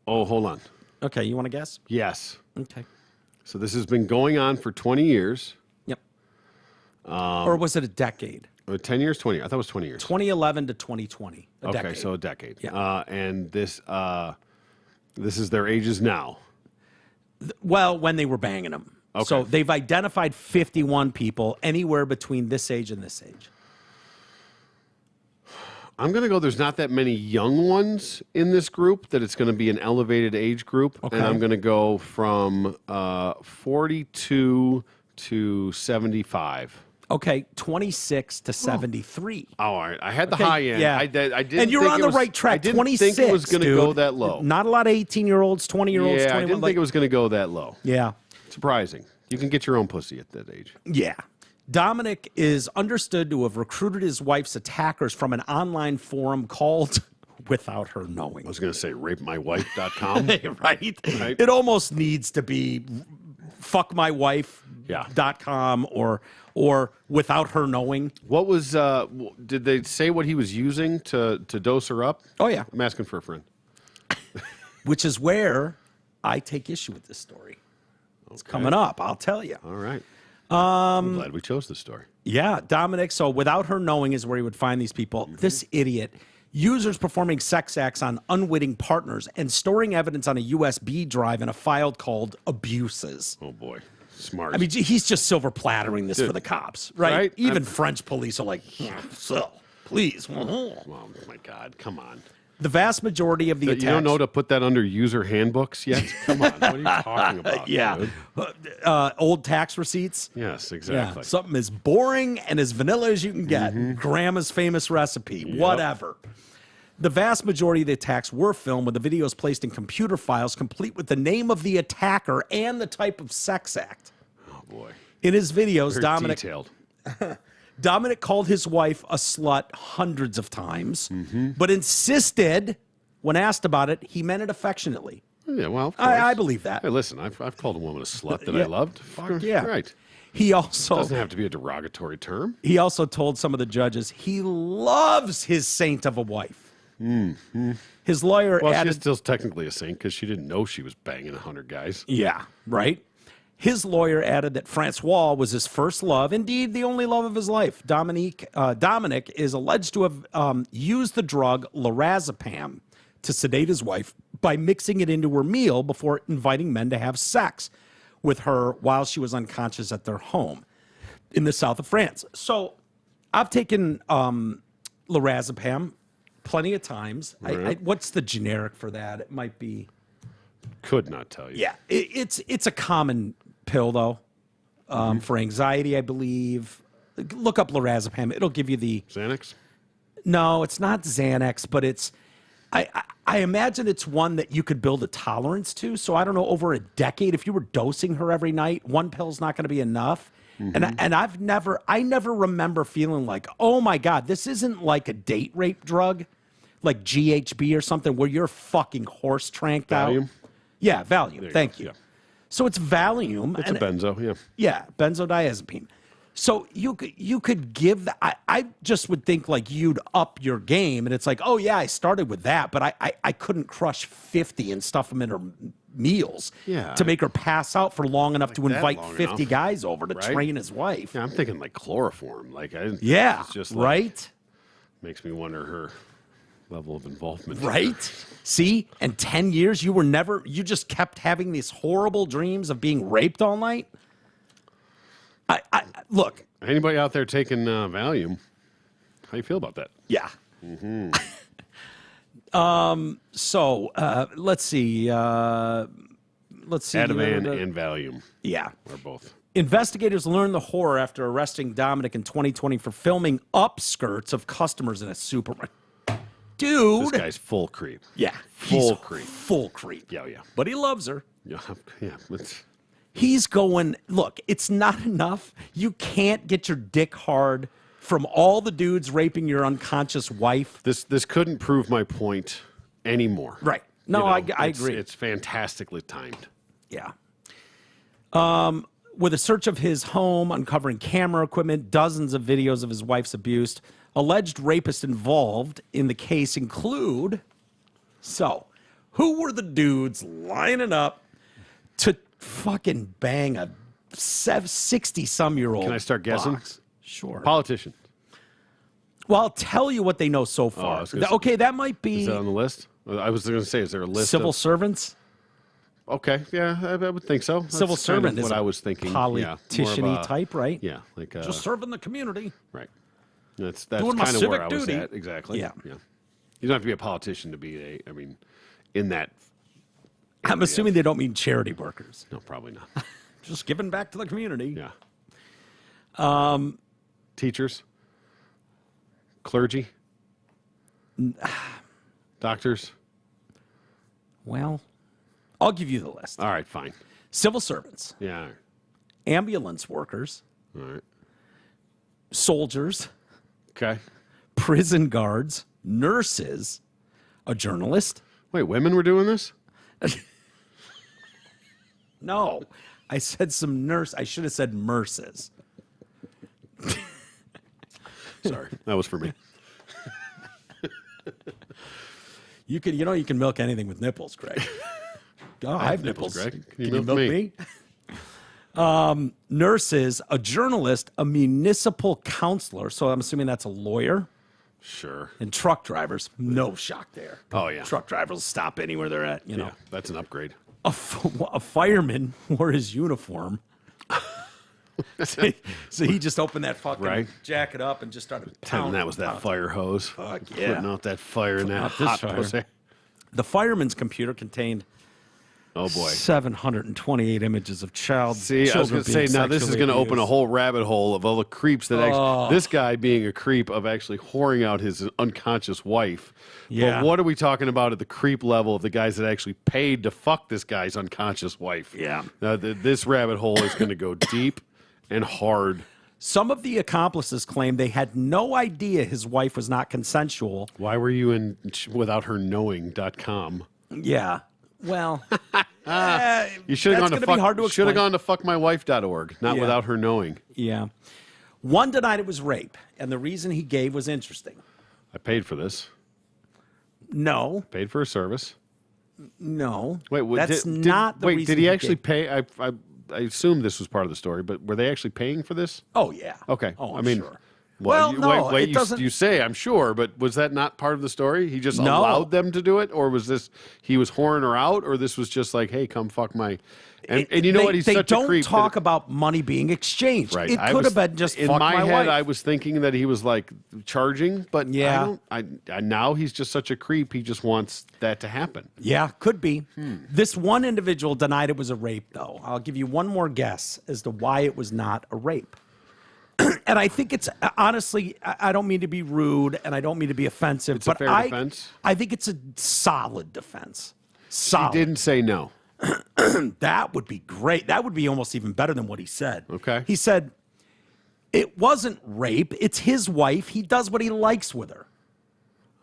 Oh, hold on. Okay, you want to guess? Yes. Okay. So this has been going on for 20 years. Yep. Or was it a decade? 10 years, 20. I thought it was 20 years. 2011 to 2020. Okay, so a decade. Yeah. And this is their ages now. Well, when they were banging them. Okay. So they've identified 51 people anywhere between this age and this age. I'm going to go, there's not that many young ones in this group, that it's going to be an elevated age group. Okay. And I'm going to go from 42 to 75. Okay, 26 to 73. Oh, all right. I had the high end. Yeah. I didn't and you're on the right track. I didn't 26, think it was going to go that low. Not a lot of 18-year-olds, 20-year-olds, Yeah, I didn't think it was going to go that low. Yeah. Surprising. You can get your own pussy at that age. Yeah. Dominic is understood to have recruited his wife's attackers from an online forum called Without Her Knowing. I was going to say rapemywife.com. Right? It almost needs to be fuckmywife.com or Without Her Knowing. What was, did they say what he was using to dose her up? Oh, yeah. I'm asking for a friend. Which is where I take issue with this story. It's coming up, I'll tell you. All right. I'm glad we chose this story. Yeah, Dominic. So Without Her Knowing is where he would find these people. This idiot. Users performing sex acts on unwitting partners and storing evidence on a USB drive in a file called Abuses. Oh, boy. Smart. I mean, he's just silver plattering this for the cops, right? Even French police are like, so, please. Oh, my God. Come on. The vast majority of the attacks... You don't know to put that under user handbooks yet? Come on. What are you talking about? Yeah. Old tax receipts? Yes, exactly. Yeah. Something as boring and as vanilla as you can get. Grandma's famous recipe. Yep. Whatever. The vast majority of the attacks were filmed with the videos placed in computer files complete with the name of the attacker and the type of sex act. Oh, boy. In his videos, Very detailed. Dominic called his wife a slut hundreds of times, but insisted, when asked about it, he meant it affectionately. Yeah, well, I believe that. Hey, listen, I've called a woman a slut that I loved. Fuck yeah. Right. He also... It doesn't have to be a derogatory term. He also told some of the judges he loves his saint of a wife. His lawyer added... Well, she's still technically a saint because she didn't know she was banging 100 guys. Yeah, right? His lawyer added that Francois was his first love, indeed the only love of his life. Dominic is alleged to have used the drug lorazepam to sedate his wife by mixing it into her meal before inviting men to have sex with her while she was unconscious at their home in the south of France. So I've taken lorazepam plenty of times. Right. What's the generic for that? It might be... Could not tell you. Yeah, it's a common pill, though, for anxiety, I believe. Look up lorazepam. It'll give you the... Xanax? No, it's not Xanax, but it's... I imagine it's one that you could build a tolerance to. So I don't know, over a decade, if you were dosing her every night, one pill's not going to be enough. And I never remember feeling like, oh my God, this isn't like a date rape drug, like GHB or something where you're fucking horse tranked out. Valium? Yeah, Valium. Thank you. Yeah. So it's Valium. It's a benzo, yeah. Yeah, benzodiazepine. So you could give that. I just would think like you'd up your game, and it's like, oh yeah, I started with that, but I couldn't crush 50 and stuff them in her meals to make her pass out for long enough to invite 50 guys over to train his wife. Yeah, I'm thinking like chloroform. It's just like, right? Makes me wonder her level of involvement. Right? See? And 10 years, you just kept having these horrible dreams of being raped all night? Look. Anybody out there taking Valium, how you feel about that? Yeah. So, let's see. Ativan and Valium. Yeah. Or both. Investigators learned the horror after arresting Dominic in 2020 for filming upskirts of customers in a supermarket. Dude. This guy's full creep. Yeah. Full creep. Full creep. Yeah, yeah. But he loves her. Yeah, He's going, look, it's not enough. You can't get your dick hard from all the dudes raping your unconscious wife. This couldn't prove my point anymore. Right. No, I agree. It's fantastically timed. Yeah. With a search of his home, uncovering camera equipment, dozens of videos of his wife's abuse, alleged rapists involved in the case include... So, who were the dudes lining up to fucking bang a 60-some-year-old? Can I start guessing? Box? Sure. Politician. Well, I'll tell you what they know so far. Okay, that might be... Is that on the list? I was going to say, is there a list Civil servants? Okay, yeah, I would think so. That's Civil servant kind of is what I was thinking. Politician-y type, right? Yeah, like just serving the community. Right. That's doing kind my of where civic I duty. was at. Exactly. Yeah. You don't have to be a politician to be in that. I'm assuming they don't mean charity workers. No, probably not. Just giving back to the community. Yeah. Teachers. Clergy. Doctors. Well, I'll give you the list. All right, fine. Civil servants. Yeah. All right. Ambulance workers. All right. Soldiers. Okay. Prison guards. Nurses. A journalist. Wait, women were doing this? No. I said some nurse. I should have said nurses. Sorry, that was for me. You can milk anything with nipples, Craig. Oh, I have nipples. Greg. Can you milk me? Nurses, a journalist, a municipal counselor. So I'm assuming that's a lawyer. Sure. And truck drivers. No shock there. Oh, yeah. Truck drivers stop anywhere they're at. You know. Yeah, that's an upgrade. A fireman wore his uniform. So he just opened that fucking jacket up and just started pounding. That was that fire hose. Fuck yeah. Putting out that fire in that hot pussy. The fireman's computer contained 728 images of child. See, I was going to say, now this is going to open a whole rabbit hole of all the creeps that actually, this guy being a creep of actually whoring out his unconscious wife. Yeah. But what are we talking about at the creep level of the guys that actually paid to fuck this guy's unconscious wife? Yeah. Now, this rabbit hole is going to go deep and hard. Some of the accomplices claimed they had no idea his wife was not consensual. Why were you in withoutherknowing.com? Yeah. Well, you should have gone to fuckmywife.org, not without her knowing. Yeah. One denied it was rape, and the reason he gave was interesting. I paid for this. No. Paid for a service. No. Wait, that's not the reason. Wait, did he actually pay? I assume this was part of the story, but were they actually paying for this? Oh yeah. Okay. Oh, I mean, sure. well, no, it you, doesn't. you say I'm sure, but was that not part of the story? He just No. allowed them to do it, or was this he was whoring her out, or this was just like, hey, come fuck my. And you know what? He's they such a don't creep. talk about money being exchanged. Right. It could have been just in fuck my head. wife. I was thinking that he was like charging, but Yeah. I now he's just such a creep. He just wants that to happen. Yeah, could be. This one individual denied it was a rape, though. I'll give you one more guess as to why it was not a rape. And I think it's honestly, I don't mean to be rude and I don't mean to be offensive, It's a but fair defense? I think it's a solid defense. Solid. He didn't say no. That would be great. That would be almost even better than what he said. Okay. He said, it wasn't rape. It's his wife. He does what he likes with her.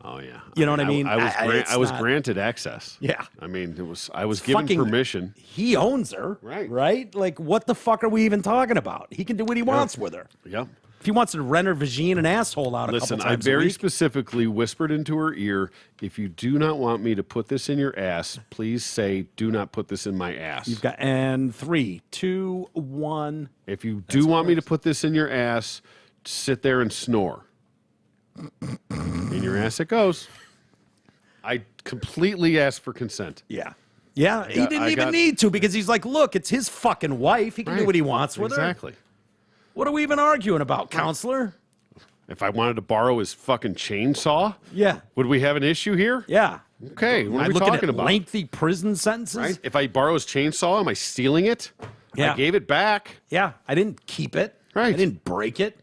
Oh yeah. You know what I mean? I was not- granted access. Yeah. I mean, I was given Fucking- permission. He owns her. Right. Right? Like, what the fuck are we even talking about? He can do what he wants with her. Yep. If he wants to rent her vagine and asshole out a Listen, couple I times a very week. specifically whispered into her ear, if you do not want me to put this in your ass, please say, do not put this in my ass. You've got, and 3, 2, 1. If you do want me to put this in your ass, sit there and snore. In your ass it goes. I completely asked for consent. Yeah. Yeah. He didn't I even got- need to because he's like, look, it's his fucking wife. He can do Right. what he wants with her. Exactly. What are we even arguing about, counselor? If I wanted to borrow his fucking chainsaw, Yeah. would we have an issue here? Yeah. Okay, what Am I are we looking talking at about? lengthy prison sentences? Right? If I borrow his chainsaw, am I stealing it? Yeah. I gave it back. Yeah. I didn't keep it. Right. I didn't break it.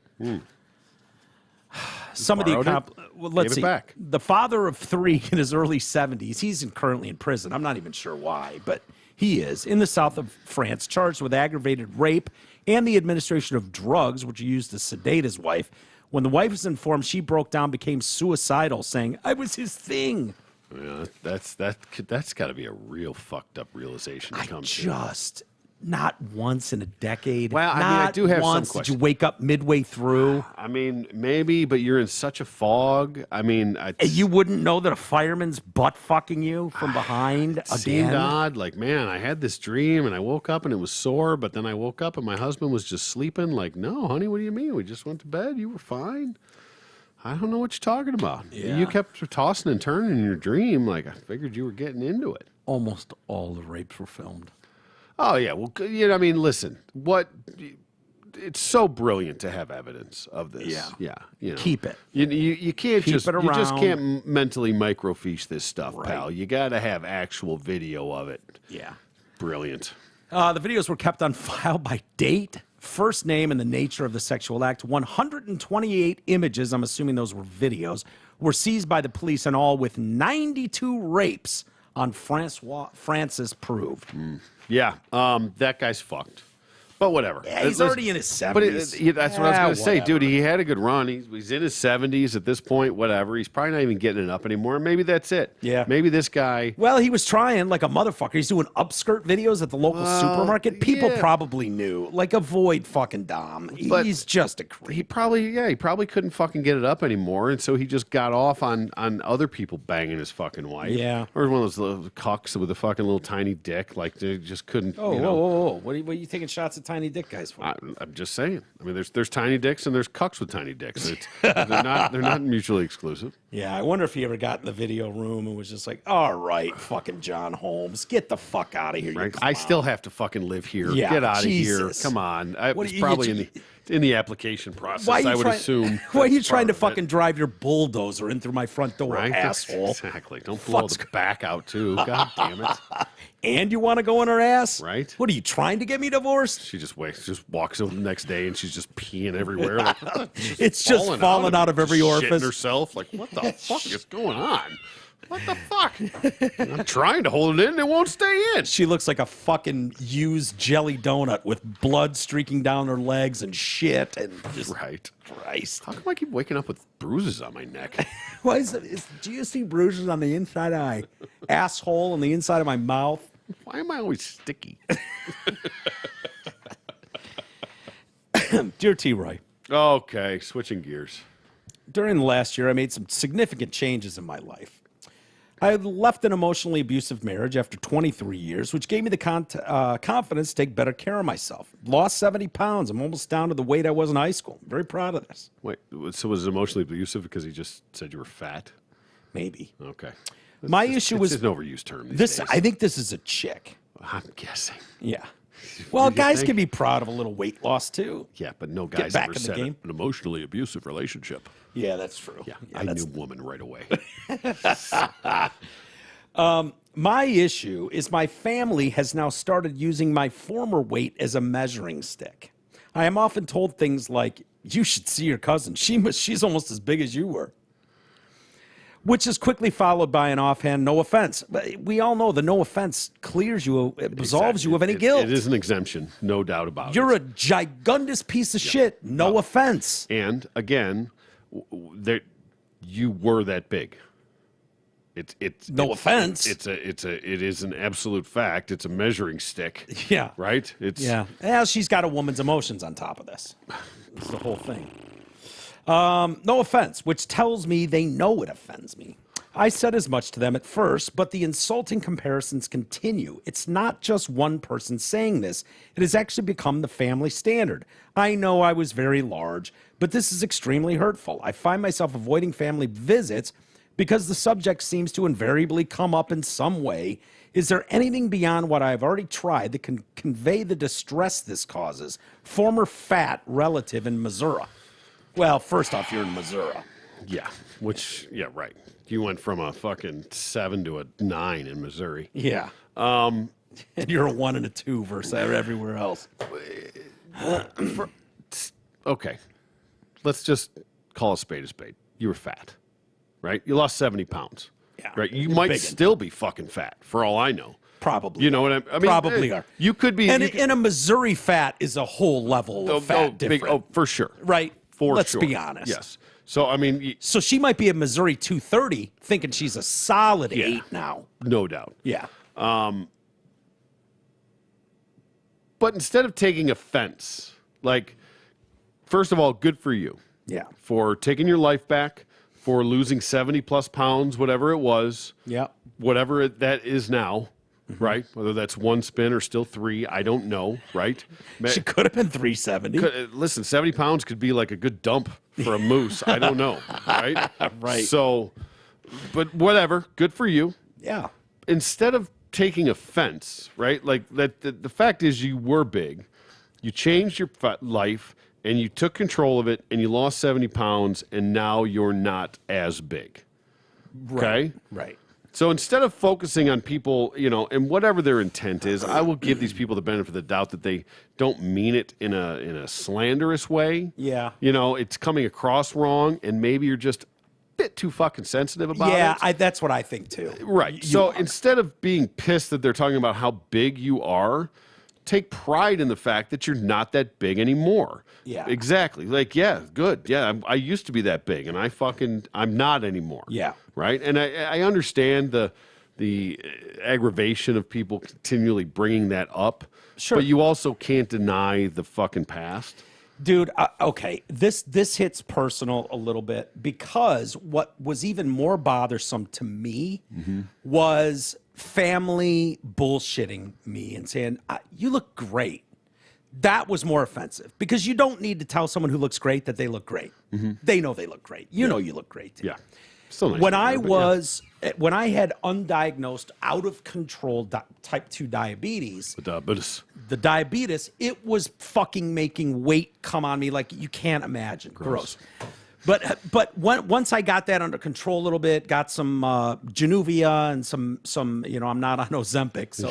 Some of the Borrowed it, well, let's gave it see. back. The father of 3 in his early 70s, he's currently in prison. I'm not even sure why, but he is in the south of France, charged with aggravated rape and the administration of drugs, which he used to sedate his wife. When the wife was informed, she broke down, became suicidal, saying, "I was his thing." Yeah, that's got to be a real fucked up realization to come to. Just not once in a decade. Well, I mean, not I do have some once did you questions. wake up midway through. I mean, maybe, but you're in such a fog. I mean, You wouldn't know that a fireman's butt fucking you from behind seemed again. odd. Like, man, I had this dream and I woke up and it was sore, but then I woke up and my husband was just sleeping. Like, no, honey, what do you mean? We just went to bed. You were fine. I don't know what you're talking about. Yeah. You kept tossing and turning in your dream. Like, I figured you were getting into it. Almost all the rapes were filmed. Oh yeah, well, you know, I mean, listen, it's so brilliant to have evidence of this. Yeah. You know, Keep it. You can't Keep just it you just around. can't mentally microfiche this stuff, Right. pal. You got to have actual video of it. Yeah. Brilliant. The videos were kept on file by date, first name, and the nature of the sexual act. 128 images, I'm assuming those were videos, were seized by the police in all, with 92 rapes on Francis proved. Yeah, that guy's fucked. But whatever. Yeah, he's already in his 70s. But that's what I was Yeah, going to say, whatever. dude. He had a good run. He's in his 70s at this point. Whatever. He's probably not even getting it up anymore. Maybe that's it. Yeah. Maybe this guy. Well, he was trying like a motherfucker. He's doing upskirt videos at the local supermarket. People yeah. probably knew. Like, avoid fucking Dom. But He's just a creep. He probably couldn't fucking get it up anymore, and so he just got off on other people banging his fucking wife. Yeah. Or one of those little cucks with a fucking little tiny dick. Like they just couldn't. Oh, you know. whoa. What are you taking shots at tiny dick guys for? I'm just saying. I mean, there's tiny dicks and there's cucks with tiny dicks. They're not mutually exclusive. Yeah, I wonder if he ever got in the video room and was just like, all right, fucking John Holmes, get the fuck out of here. Right? You I clown." still have to fucking live here. Yeah, Get out of here. Jesus. Come on. What It's do you- probably in the application process. Why are you I would trying- assume. Why are you that's trying to part of it. fucking drive your bulldozer in through my front door, Right? asshole? Exactly. Don't blow the back out too. God damn it. And you want to go in her ass? Right. What are you trying to get me divorced? She just walks over the next day and she's just peeing everywhere. Like, It's just falling out of it, every just orifice. shitting herself. Like, what the fuck is going on? What the fuck? I'm trying to hold it in and it won't stay in. She looks like a fucking used jelly donut with blood streaking down her legs and shit and just Right. Christ. How come I keep waking up with bruises on my neck? Why is it? Do you see bruises on the inside of my asshole and the inside of my mouth? Why am I always sticky? Dear T. Roy, Okay, switching gears. during the last year, I made some significant changes in my life. I left an emotionally abusive marriage after 23 years, which gave me the confidence to take better care of myself. Lost 70 pounds. I'm almost down to the weight I was in high school. I'm very proud of this. Wait, so was it emotionally abusive because he just said you were fat? Maybe. Okay. My issue was it's an overused term. This. Days. I think this is a chick. I'm guessing. Yeah. Well, You guys think? can be proud of a little weight loss too. Yeah, but no guy's back ever in the said game. an emotionally abusive relationship. Yeah, that's true. Yeah, I knew woman right away. My issue is my family has now started using my former weight as a measuring stick. I am often told things like, "You should see your cousin. She's almost as big as you were." Which is quickly followed by an offhand "no offense." But we all know the "no offense" clears you, absolves you of any guilt. It is an exemption, no doubt about You're it. a gigundous piece of shit. No offense. And again, you were that big. No offense. It is an absolute fact. It's a measuring stick. Yeah. Right? Yeah, she's got a woman's emotions on top of this. It's the whole thing. No offense, which tells me they know it offends me. I said as much to them at first, but the insulting comparisons continue. It's not just one person saying this. It has actually become the family standard. I know I was very large, but this is extremely hurtful. I find myself avoiding family visits because the subject seems to invariably come up in some way. Is there anything beyond what I've already tried that can convey the distress this causes? Former fat relative in Missouri. Well, first off, you're in Missouri. Yeah. Right. You went from a fucking 7 to a 9 in Missouri. Yeah. And you're a 1 and a 2 versus everywhere else. Okay. Let's just call a spade a spade. You were fat, right? You lost 70 pounds. Yeah. Right? You might still be fucking fat, for all I know. Probably. You know what I mean? Probably are. You could be. And a Missouri fat is a whole level of fat different. For sure. Right? Let's sure. be honest. Yes. So, I mean. So she might be a Missouri 230 thinking she's a solid 8 now. No doubt. Yeah. But instead of taking offense, like, first of all, good for you. Yeah. For taking your life back, for losing 70 plus pounds, whatever it was. Yeah. Whatever that is now, right? Whether that's 1 spin or still 3, I don't know, right? She could have been 370. Listen, 70 pounds could be like a good dump for a moose. I don't know, right? Right. So, but whatever, good for you. Yeah. Instead of taking offense, right? Like that, the fact is you were big, you changed your life, and you took control of it, and you lost 70 pounds, and now you're not as big. Okay? Right. So instead of focusing on people, and whatever their intent is, I will give these people the benefit of the doubt that they don't mean it in a slanderous way. Yeah. It's coming across wrong, and maybe you're just a bit too fucking sensitive about it. Yeah, that's what I think too. Right. So instead of being pissed that they're talking about how big you are, take pride in the fact that you're not that big anymore. Yeah. Exactly. Like, yeah, good. Yeah, I used to be that big, and I'm not anymore. Yeah. Right? And I understand the aggravation of people continually bringing that up. Sure. But you also can't deny the fucking past. Dude, okay, this hits personal a little bit because what was even more bothersome to me was family bullshitting me and saying, you look great. That was more offensive because you don't need to tell someone who looks great that they look great. They know they look great. You know you look great. Too. Yeah. Still nice When to hear, when I had undiagnosed, out of control type 2 diabetes, the diabetes, it was fucking making weight come on me like you can't imagine. Gross. But once I got that under control a little bit, got some Januvia and some I'm not on Ozempic, so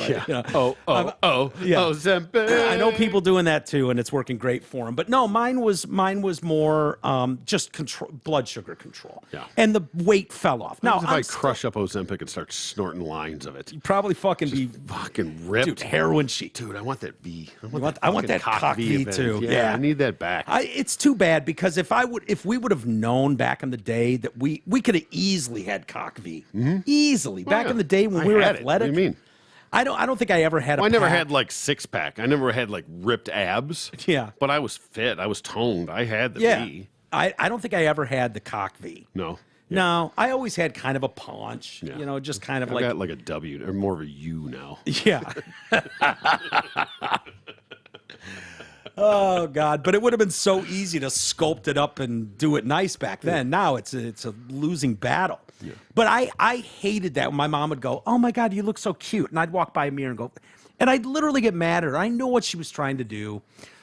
Ozempic. I know people doing that too, and it's working great for them. But no, mine was more just blood sugar control. Yeah. And the weight fell off. Now, If I crush up Ozempic and start snorting lines of it, probably fucking be fucking ripped. dude, heroin sheet. Dude, I want that V. I want that cock V event. too. Yeah, I need that back. It's too bad because if we would have known back in the day that we could have easily had cock V. Easily. Back in the day when we were athletic. What do you mean? I don't think I ever had I never had like 6-pack. I never had like ripped abs. Yeah. But I was fit. I was toned. I had the V. I don't think I ever had the cock V. No. No, I always had kind of a paunch, Yeah. just kind of I like, got like a W or more of a U now. yeah. Oh God! But it would have been so easy to sculpt it up and do it nice back then. Now it's a losing battle. Yeah. But I hated that when my mom would go, "Oh my God, you look so cute," and I'd walk by a mirror and go, and I'd literally get mad at her. I know what she was trying to do.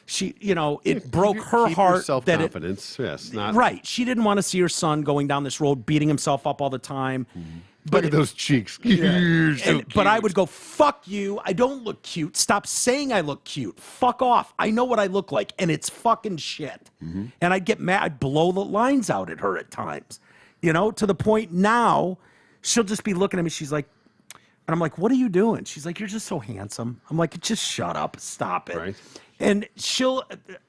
She, it broke her heart self that it, confidence. Yes, not right. She didn't want to see her son going down this road beating himself up all the time. Look at those cheeks. You're so But I cute. would go, fuck you. I don't look cute. Stop saying I look cute. Fuck off. I know what I look like, and it's fucking shit. And I'd get mad. I'd blow the lines out at her at times, to the point now she'll just be looking at me. She's like, and I'm like, what are you doing? She's like, you're just so handsome. I'm like, just shut up. Stop it. Right. And she'll,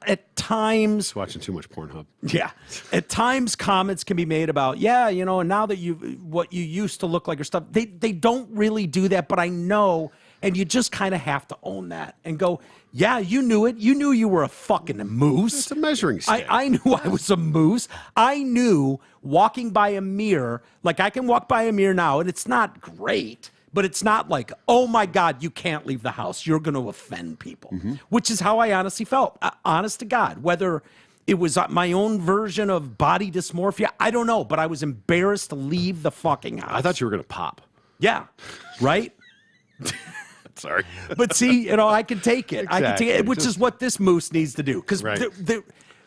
at times, watching too much Pornhub. yeah. At times, comments can be made about, and now that what you used to look like or stuff, they don't really do that, but I know, and you just kind of have to own that and go, yeah, you knew it. You knew you were a fucking moose. It's a measuring stick. I knew I was a moose. I knew walking by a mirror, like I can walk by a mirror now, and it's not great. But it's not like, oh my God, you can't leave the house. You're going to offend people, which is how I honestly felt. Honest to God, whether it was my own version of body dysmorphia, I don't know. But I was embarrassed to leave the fucking house. I thought you were going to pop. Yeah, right? Sorry. But see, I can take it. I can take it, Exactly. which is what this moose needs to do. Because Right.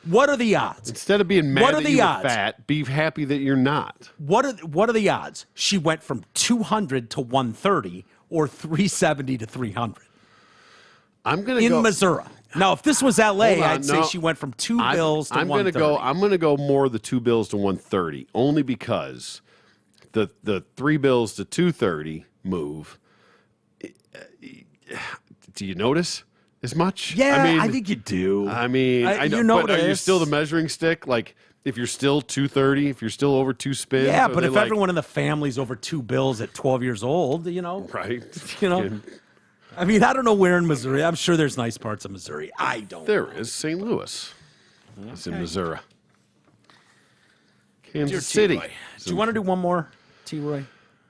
what are the odds? Instead of being mad What are that the you were odds? fat, be happy that you're not. What are the odds? She went from 200 to 130 or 370 to 300 I'm going to in go Missouri. Now, if this was LA, Hold on, I'd say she went from 2 bills to I'm 130. I'm going to go more the 2 bills to 130 only because the 3 bills to 230 move. Do you notice as much? Yeah, I think you do. I mean, I know, you but are you notice. still the measuring stick? Like, if you're still 230, if you're still over 2 spins? Yeah, are but they if like- everyone in the family's over 2 bills at 12 years old, Right. I mean, I don't know where in Missouri. I'm sure there's nice parts of Missouri. I don't. There is St. Louis. It's in Missouri. Kansas City. T-Roy. Do you want to do one more, T-Roy?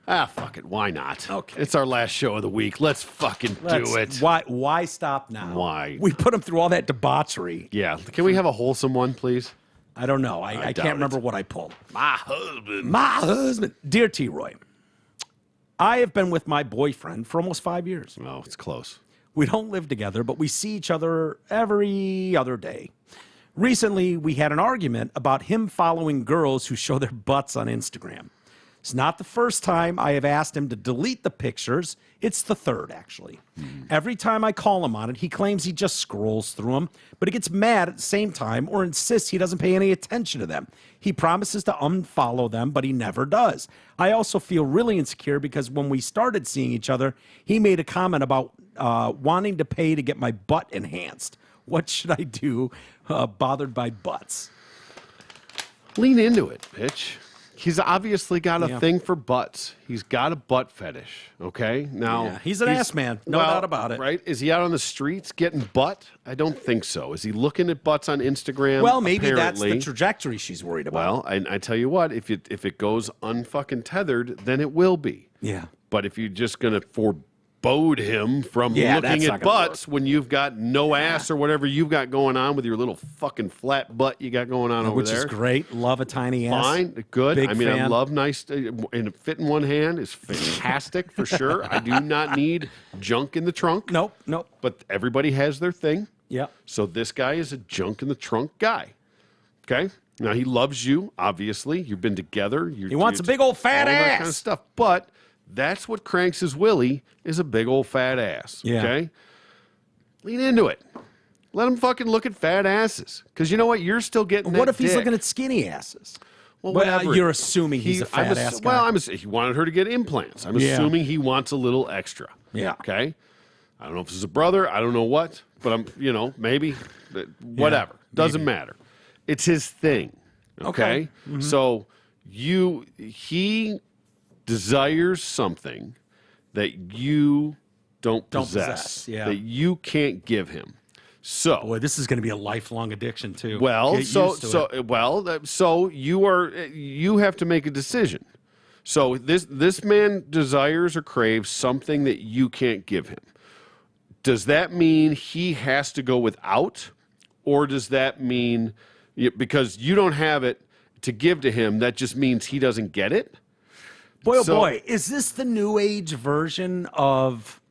Ah, fuck it. Why not? Okay. It's our last show of the week. Let's fucking do it. Why stop now? Why? We put them through all that debauchery. Yeah. Can we have a wholesome one, please? I don't know. I doubt can't remember it. what I pulled. My husband. My husband. Dear T-Roy, I have been with my boyfriend for almost 5 years. Oh, it's close. We don't live together, but we see each other every other day. Recently, we had an argument about him following girls who show their butts on Instagram. It's not the first time I have asked him to delete the pictures. It's the third, actually. Every time I call him on it, he claims he just scrolls through them, but he gets mad at the same time or insists he doesn't pay any attention to them. He promises to unfollow them, but he never does. I also feel really insecure because when we started seeing each other, he made a comment about wanting to pay to get my butt enhanced. What should I do bothered by butts? Lean into it, bitch. He's obviously got a Yeah. thing for butts. He's got a butt fetish. Okay, now Yeah, he's an ass man, no doubt about it. Right? Is he out on the streets getting butt? I don't think so. Is he looking at butts on Instagram? Well, maybe that's the Apparently. trajectory she's worried about. Well, I tell you what, if it goes unfucking tethered, then it will be. Yeah. But if you're just gonna forebode him from Yeah, looking that's at not gonna butts when you've got no ass or whatever you've got going on with your little fucking flat butt you got going on over Which there, is great. Love a tiny ass. fine, good. Big I mean, I fan. love nice and a fit in one hand is fantastic for sure. I do not need junk in the trunk. Nope. But everybody has their thing. Yep. So this guy is a junk in the trunk guy. Okay? Now he loves you, obviously. You've been together. He wants a big old fat all that ass. kind of stuff. But that's what cranks his willy is a big old fat ass. Yeah. Okay? Lean into it. Let him fucking look at fat asses. Because you know what? You're still getting What that if he's dick. looking at skinny asses? Well, Well, whatever. you're assuming he's a fat ass guy. Well, he wanted her to get implants. I'm Yeah. assuming he wants a little extra. Yeah. Okay? I don't know if this is a brother. I don't know what. But maybe. Whatever. Doesn't matter. It's his thing. Okay? Mm-hmm. So he desires something that you don't possess. Yeah. That you can't give him. So, Boy, this is going to be a lifelong addiction too. well, Get used to it. so you have to make a decision. So this man desires or craves something that you can't give him. Does that mean he has to go without, or does that mean because you don't have it to give to him, that just means he doesn't get it? Boy, oh boy, is this the new age version of,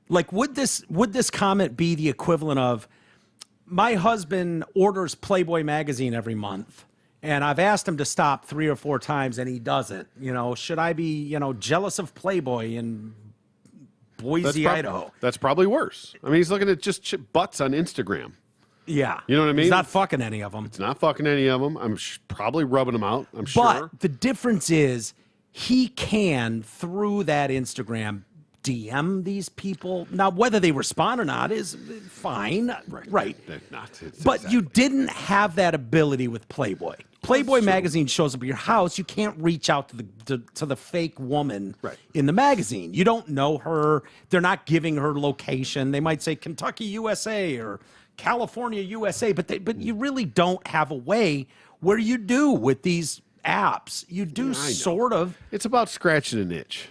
like, would this comment be the equivalent of, my husband orders Playboy magazine every month, and I've asked him to stop 3 or 4 times, and he doesn't. Should I be, jealous of Playboy in Boise, Idaho? That's probably worse. I mean, he's looking at just butts on Instagram. Yeah. You know what I mean? He's not fucking any of them. It's not fucking any of them. I'm probably rubbing them out, I'm sure. But the difference is he can, through that Instagram, DM these people. Now, whether they respond or not is fine. Right. But you didn't have that ability with Playboy. Playboy magazine shows up at your house. You can't reach out to the fake woman in the magazine. You don't know her. They're not giving her location. They might say Kentucky, USA or California, USA, but you really don't have a way where you do with these apps. You do sort of. It's about scratching an itch.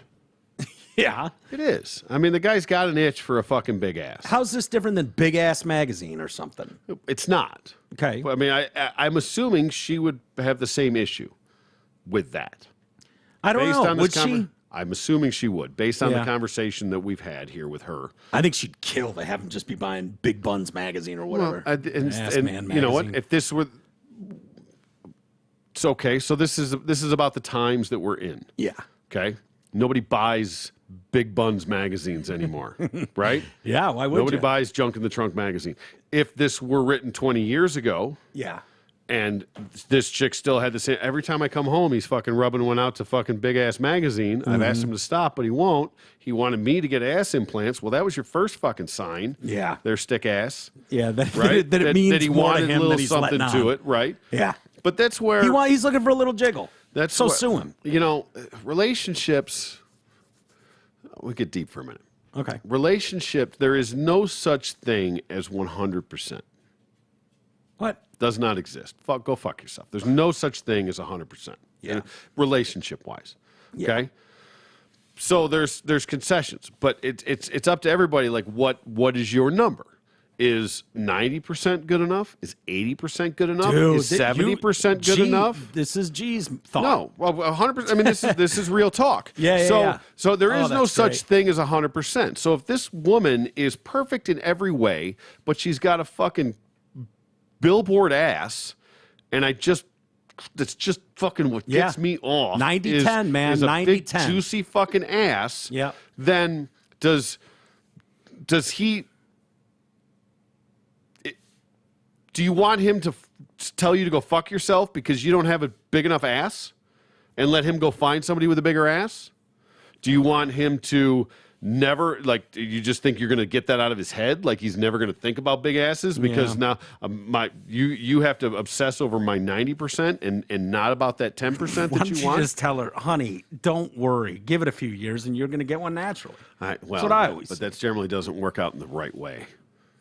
Yeah. It is. I mean, the guy's got an itch for a fucking big ass. How's this different than Big Ass Magazine or something? It's not. Okay. I mean, I'm assuming she would have the same issue with that. I don't know. Would she? I'm assuming she would, based on the conversation that we've had here with her. I think she'd kill to have him just be buying Big Buns Magazine or whatever. Well, and you know what? If this were... It's okay. So this is about the times that we're in. Yeah. Okay? Nobody buys Big Buns magazines anymore, right? Yeah, why would Nobody you? buys Junk in the Trunk magazine. If this were written 20 years ago, Yeah. and this chick still had the same, every time I come home, he's fucking rubbing one out to fucking Big Ass Magazine. I've asked him to stop, but he won't. He wanted me to get ass implants. Well, that was your first fucking sign. Yeah. They're stick ass. Yeah, that Right? it means that he more wanted to a him little than he's something letting to on. it, right? Yeah. But that's where... He's looking for a little jiggle. That's sue him. Relationships... We get deep for a minute. Okay. Relationship, there is no such thing as 100%. What? Does not exist. Go fuck yourself. There's no such thing as 100%. Yeah. Relationship-wise. Yeah. Okay? So there's concessions, but it's up to everybody, like, what is your number? Is 90% good enough? Is 80% good enough? Dude, is 70% good enough? This is G's thought. No, well, 100%. I mean, this is real talk. Yeah. So there is no that's such great. thing as 100%. So if this woman is perfect in every way, but she's got a fucking billboard ass, and that's just fucking what gets me off. 90-10, man. Is a 90-10. big juicy fucking ass. Yeah. Then does he? Do you want him to tell you to go fuck yourself because you don't have a big enough ass, and let him go find somebody with a bigger ass? Do you want him to never, like, you just think you're going to get that out of his head, like he's never going to think about big asses because now you have to obsess over my 90% and not about that 10% Why that don't you you want? just tell her, honey, don't worry. Give it a few years and you're going to get one naturally. Well, That's what I always but say. that generally doesn't work out in the right way.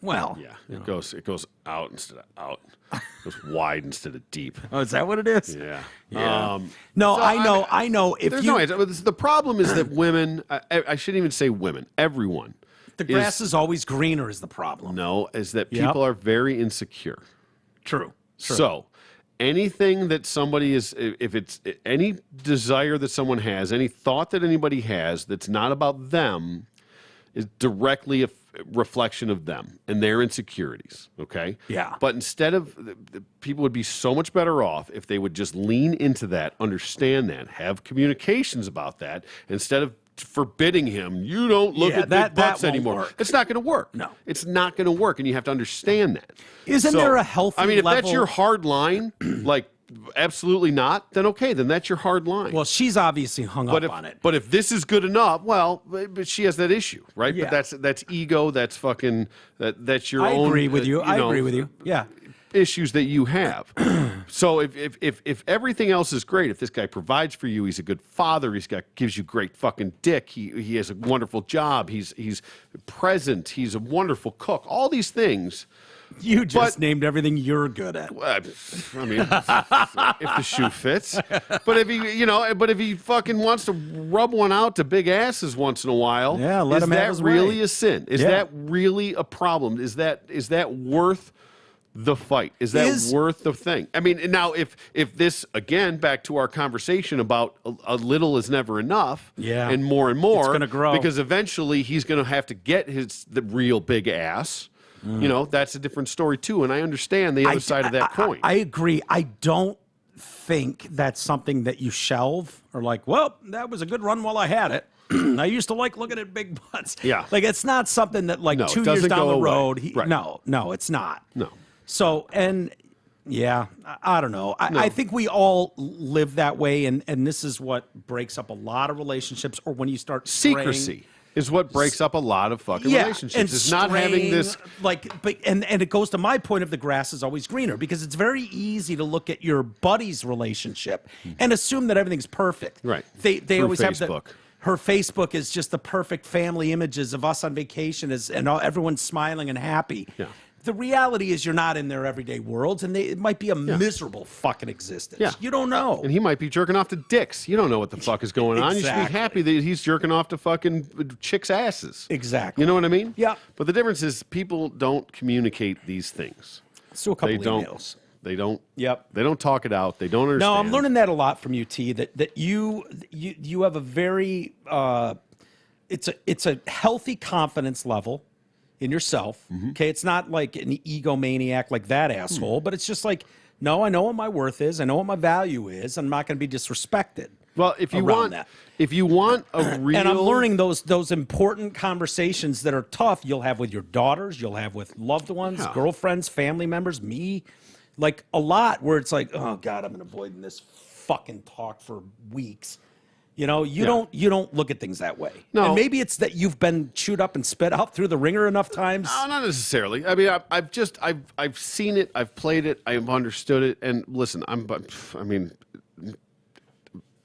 Well, Yeah, it goes out instead of out. It goes wide instead of deep. Oh, is that what it is? Yeah. Yeah. So, I know. If There's you, no answer. The problem is that women, I shouldn't even say women, everyone. the grass is always greener is the problem. No, is that people are very insecure. True. So anything that somebody is, if it's any desire that someone has, any thought that anybody has that's not about them, is directly a reflection of them and their insecurities, okay? Yeah. But instead of, people would be so much better off if they would just lean into that, understand that, have communications about that, instead of forbidding him, you don't look at big butts won't anymore. work. It's not going to work. No. It's not going to work, and you have to understand that. Isn't there a healthy I mean, if that's level- your hard line, like, absolutely not, then okay, then that's your hard line. Well, she's obviously hung up on it. But if this is good enough, well, but she has that issue, right? Yeah. But that's ego. That's fucking that's your I own. agree with you. I know, agree with you. Yeah. Issues that you have. So if everything else is great, if this guy provides for you, he's a good father. Gives you great fucking dick. He has a wonderful job. He's present. He's a wonderful cook. All these things. You just named everything you're good at. I mean, if the shoe fits. But if he fucking wants to rub one out to big asses once in a while, yeah, let him have his way. Is that really a sin? Is that really a problem? Is that worth the fight? Is that worth the thing? I mean, now if this, again, back to our conversation about a little is never enough, and more, it's gonna grow, because eventually he's going to have to get the real big ass. That's a different story too, and I understand the other side of that coin. I agree. I don't think that's something that you shelve or like, well, that was a good run while I had it. I used to like looking at big butts. Yeah. Like, it's not something that, like, 2 years down the road, no, it's not. No. So, and yeah, I don't know. I think we all live that way, and this is what breaks up a lot of relationships, or when you start secrecy is what breaks up a lot of fucking relationships. And it's not having this and it goes to my point of the grass is always greener, because it's very easy to look at your buddy's relationship and assume that everything's perfect. Right. They always Facebook. have her Facebook is just the perfect family images of us on vacation, and everyone's smiling and happy. Yeah. The reality is you're not in their everyday worlds, and it might be a miserable fucking existence. Yeah. You don't know. And he might be jerking off to dicks. You don't know what the fuck is going on. You should be happy that he's jerking off to fucking chicks' asses. Exactly. You know what I mean? Yeah. But the difference is people don't communicate these things. Let's do a couple emails. They don't. Yep. They don't talk it out. They don't understand. No, I'm learning that a lot from you, T. That you have a very it's a healthy confidence level in yourself. Okay, it's not like an egomaniac like that asshole, but it's just like, no, I know what my worth is. I know what my value is. I'm not going to be disrespected. Well, if you want a real, and I'm learning those important conversations that are tough. You'll have with your daughters. You'll have with loved ones, girlfriends, family members, me. Like, a lot where it's like, oh God, I've been avoiding this fucking talk for weeks. You know, you don't look at things that way. No. And maybe it's that you've been chewed up and spit out through the ringer enough times. No, not necessarily. I mean, I've seen it, I've played it, I've understood it, and listen,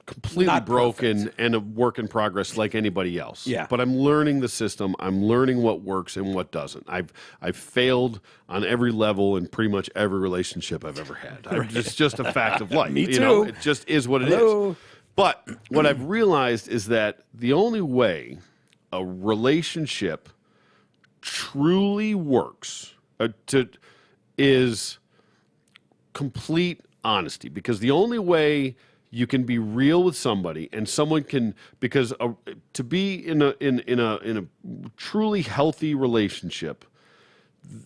completely Not broken perfect. and a work in progress like anybody else. Yeah. But I'm learning the system. I'm learning what works and what doesn't. I've failed on every level in pretty much every relationship I've ever had. It's just a fact of life. Me too. You know, it just is what it is. But what I've realized is that the only way a relationship truly works is complete honesty, because the only way you can be real with somebody and someone can, because to be in a truly healthy relationship,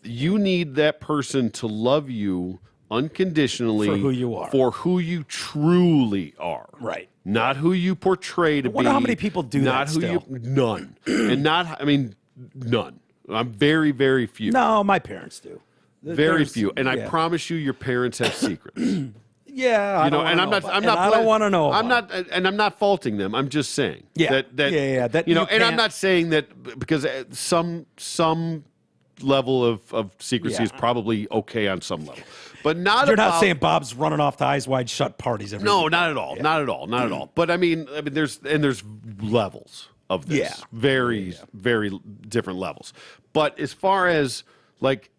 you need that person to love you unconditionally for who you are, for who you truly are. Right. Not who you portray to be. I wonder how many people do not that who still. None. And none. I'm very, very few. No, my parents do. Very few. And I promise you, your parents have secrets. Yeah, I don't want to know. I'm not faulting them. I'm just saying. That and I'm not saying that because some level of secrecy is probably okay on some level, but not. You're not saying Bob's running off to Eyes Wide Shut parties every No, week. not at all. Not at all. Not at all. But I mean, there's levels of this. Yeah. Very, very different levels. But as far as like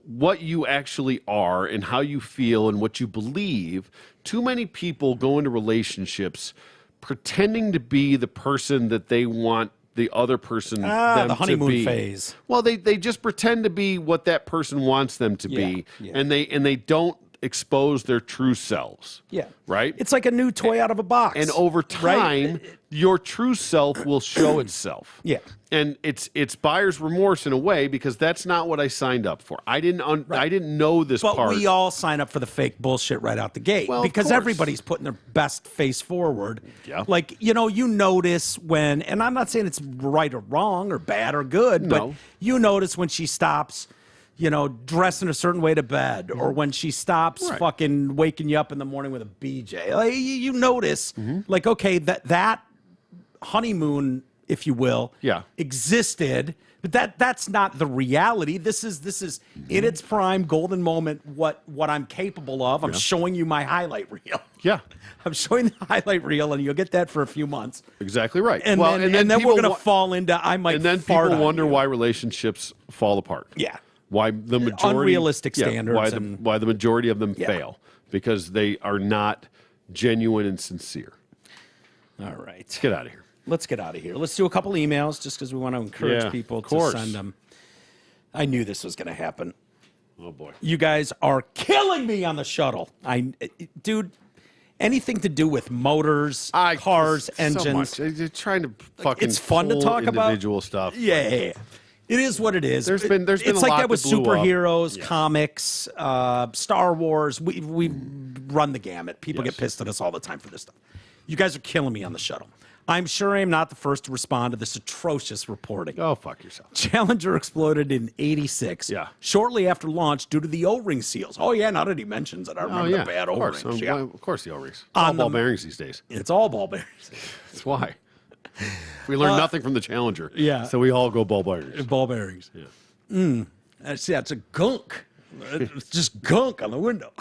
what you actually are and how you feel and what you believe, too many people go into relationships pretending to be the person that they want the other person them the honeymoon to be. phase. Well, they just pretend to be what that person wants them to be, and they don't expose their true selves. Yeah. Right? It's like a new toy out of a box. And over time, your true self will show itself. Yeah. And it's buyer's remorse in a way, because that's not what I signed up for. I didn't know this part. But we all sign up for the fake bullshit right out the gate, because everybody's putting their best face forward. Yeah. Like, you notice when, and I'm not saying it's right or wrong or bad or good, but you notice when she stops, dressing a certain way to bed, or when she stops fucking waking you up in the morning with a BJ. Like, you notice, like, okay, that honeymoon, if you will, existed, but that's not the reality. This is in its prime golden moment what I'm capable of. I'm showing you my highlight reel. Yeah. I'm showing the highlight reel, and you'll get that for a few months. Exactly right. And then we're going to fall into, I might and then fart people on wonder you. why relationships fall apart. Yeah. why the majority Unrealistic standards why the majority of them Yeah. fail, because they are not genuine and sincere. All right. Let's get out of here. Let's get out of here. Let's do a couple emails just because we want to encourage Yeah, people of to course. send them. I knew this was going to happen. Oh boy. You guys are killing me on the shuttle. Dude, anything to do with motors, cars, engines. So much. You're trying to fucking It's fun to pull talk about. individual stuff. Yeah. It is what it is. There's been it's a like lot that with that blew up. superheroes, Yeah. comics, Star Wars. We run the gamut. People Yes. get pissed at us all the time for this stuff. You guys are killing me on the shuttle. I'm sure I'm not the first to respond to this atrocious reporting. Go fuck yourself. Challenger exploded in '86. Yeah. Shortly after launch due to the O-ring seals. Oh, yeah, now that he mentions it, I remember the bad of course. O-rings. Yeah. Of course the O-rings. It's all ball bearings these days. It's all ball bearings. That's why. We learned nothing from the Challenger. yeah. So we all go ball bearings. Ball bearings. Yeah. See, that's a gunk. It's just gunk on the window.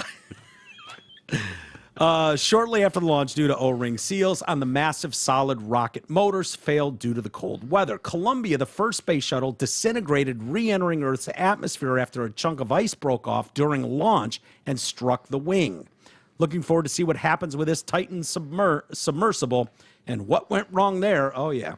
Shortly after the launch, due to O-ring seals on the massive solid rocket motors, failed due to the cold weather. Columbia, the first space shuttle, disintegrated, re-entering Earth's atmosphere after a chunk of ice broke off during launch and struck the wing. Looking forward to see what happens with this Titan submersible and what went wrong there. Oh, yeah.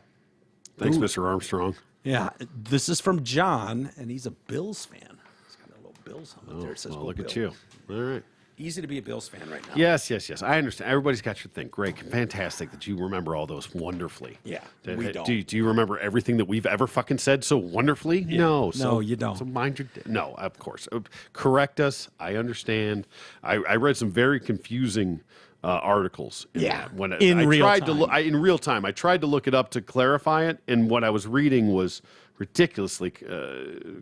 Thanks, Mr. Armstrong. Yeah, this is from John, and he's a Bills fan. He's got a little Bills helmet there. It says, Well, "Go look at Bills." you. All right. Easy to be a Bills fan right now. Yes. I understand. Everybody's got your thing. Great. Fantastic that you remember all those wonderfully. Yeah, Do- we don't. Do you remember everything that we've ever fucking said so wonderfully? No. No, you don't. So mind your... No, of course. Correct us. I understand. I read some very confusing articles. Yeah, When in I real tried time. to look in real time. I tried to look it up to clarify it, and what I was reading was ridiculously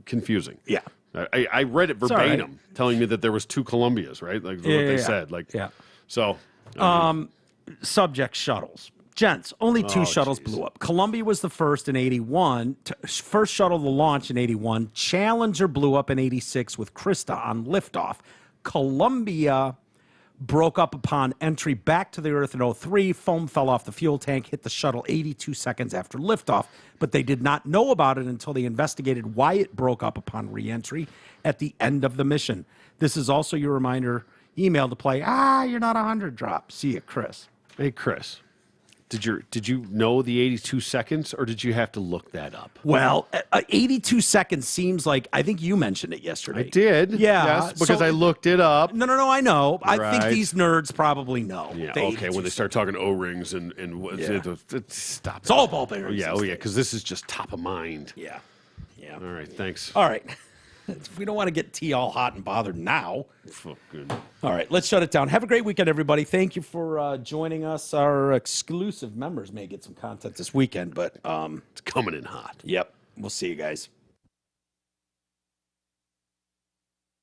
confusing. Yeah. I read it all right. verbatim, telling me that there was 2 Columbias, right? Like what they said. Like, Yeah. So, Subject shuttles. Gents, only 2 shuttles geez. blew up. Columbia was the first in 81. First shuttle to launch in 81. Challenger blew up in 86 with Krista on liftoff. Columbia broke up upon entry back to the Earth in 03. Foam fell off the fuel tank, hit the shuttle 82 seconds after liftoff, but they did not know about it until they investigated why it broke up upon reentry at the end of the mission. This is also your reminder email to play, you're not 100 drop. See you, Chris. hey, Chris, did you know the 82 seconds, or did you have to look that up? Well, 82 seconds seems like, I think you mentioned it yesterday. I did. Yeah. Yes, because so- I looked it up. No, I know. I think Right. these nerds probably know. Yeah. The Okay. 82 When they start talking O-rings and Yeah. stop. It's all ball bearings. Yeah. these Oh yeah. days. Because this is just top of mind. Yeah. Yeah. All right. Thanks. All right. We don't want to get T all hot and bothered now. Fucking. All right, let's shut it down. Have a great weekend, everybody. Thank you for joining us. Our exclusive members may get some content this weekend, but It's coming in hot. yep, we'll see you guys.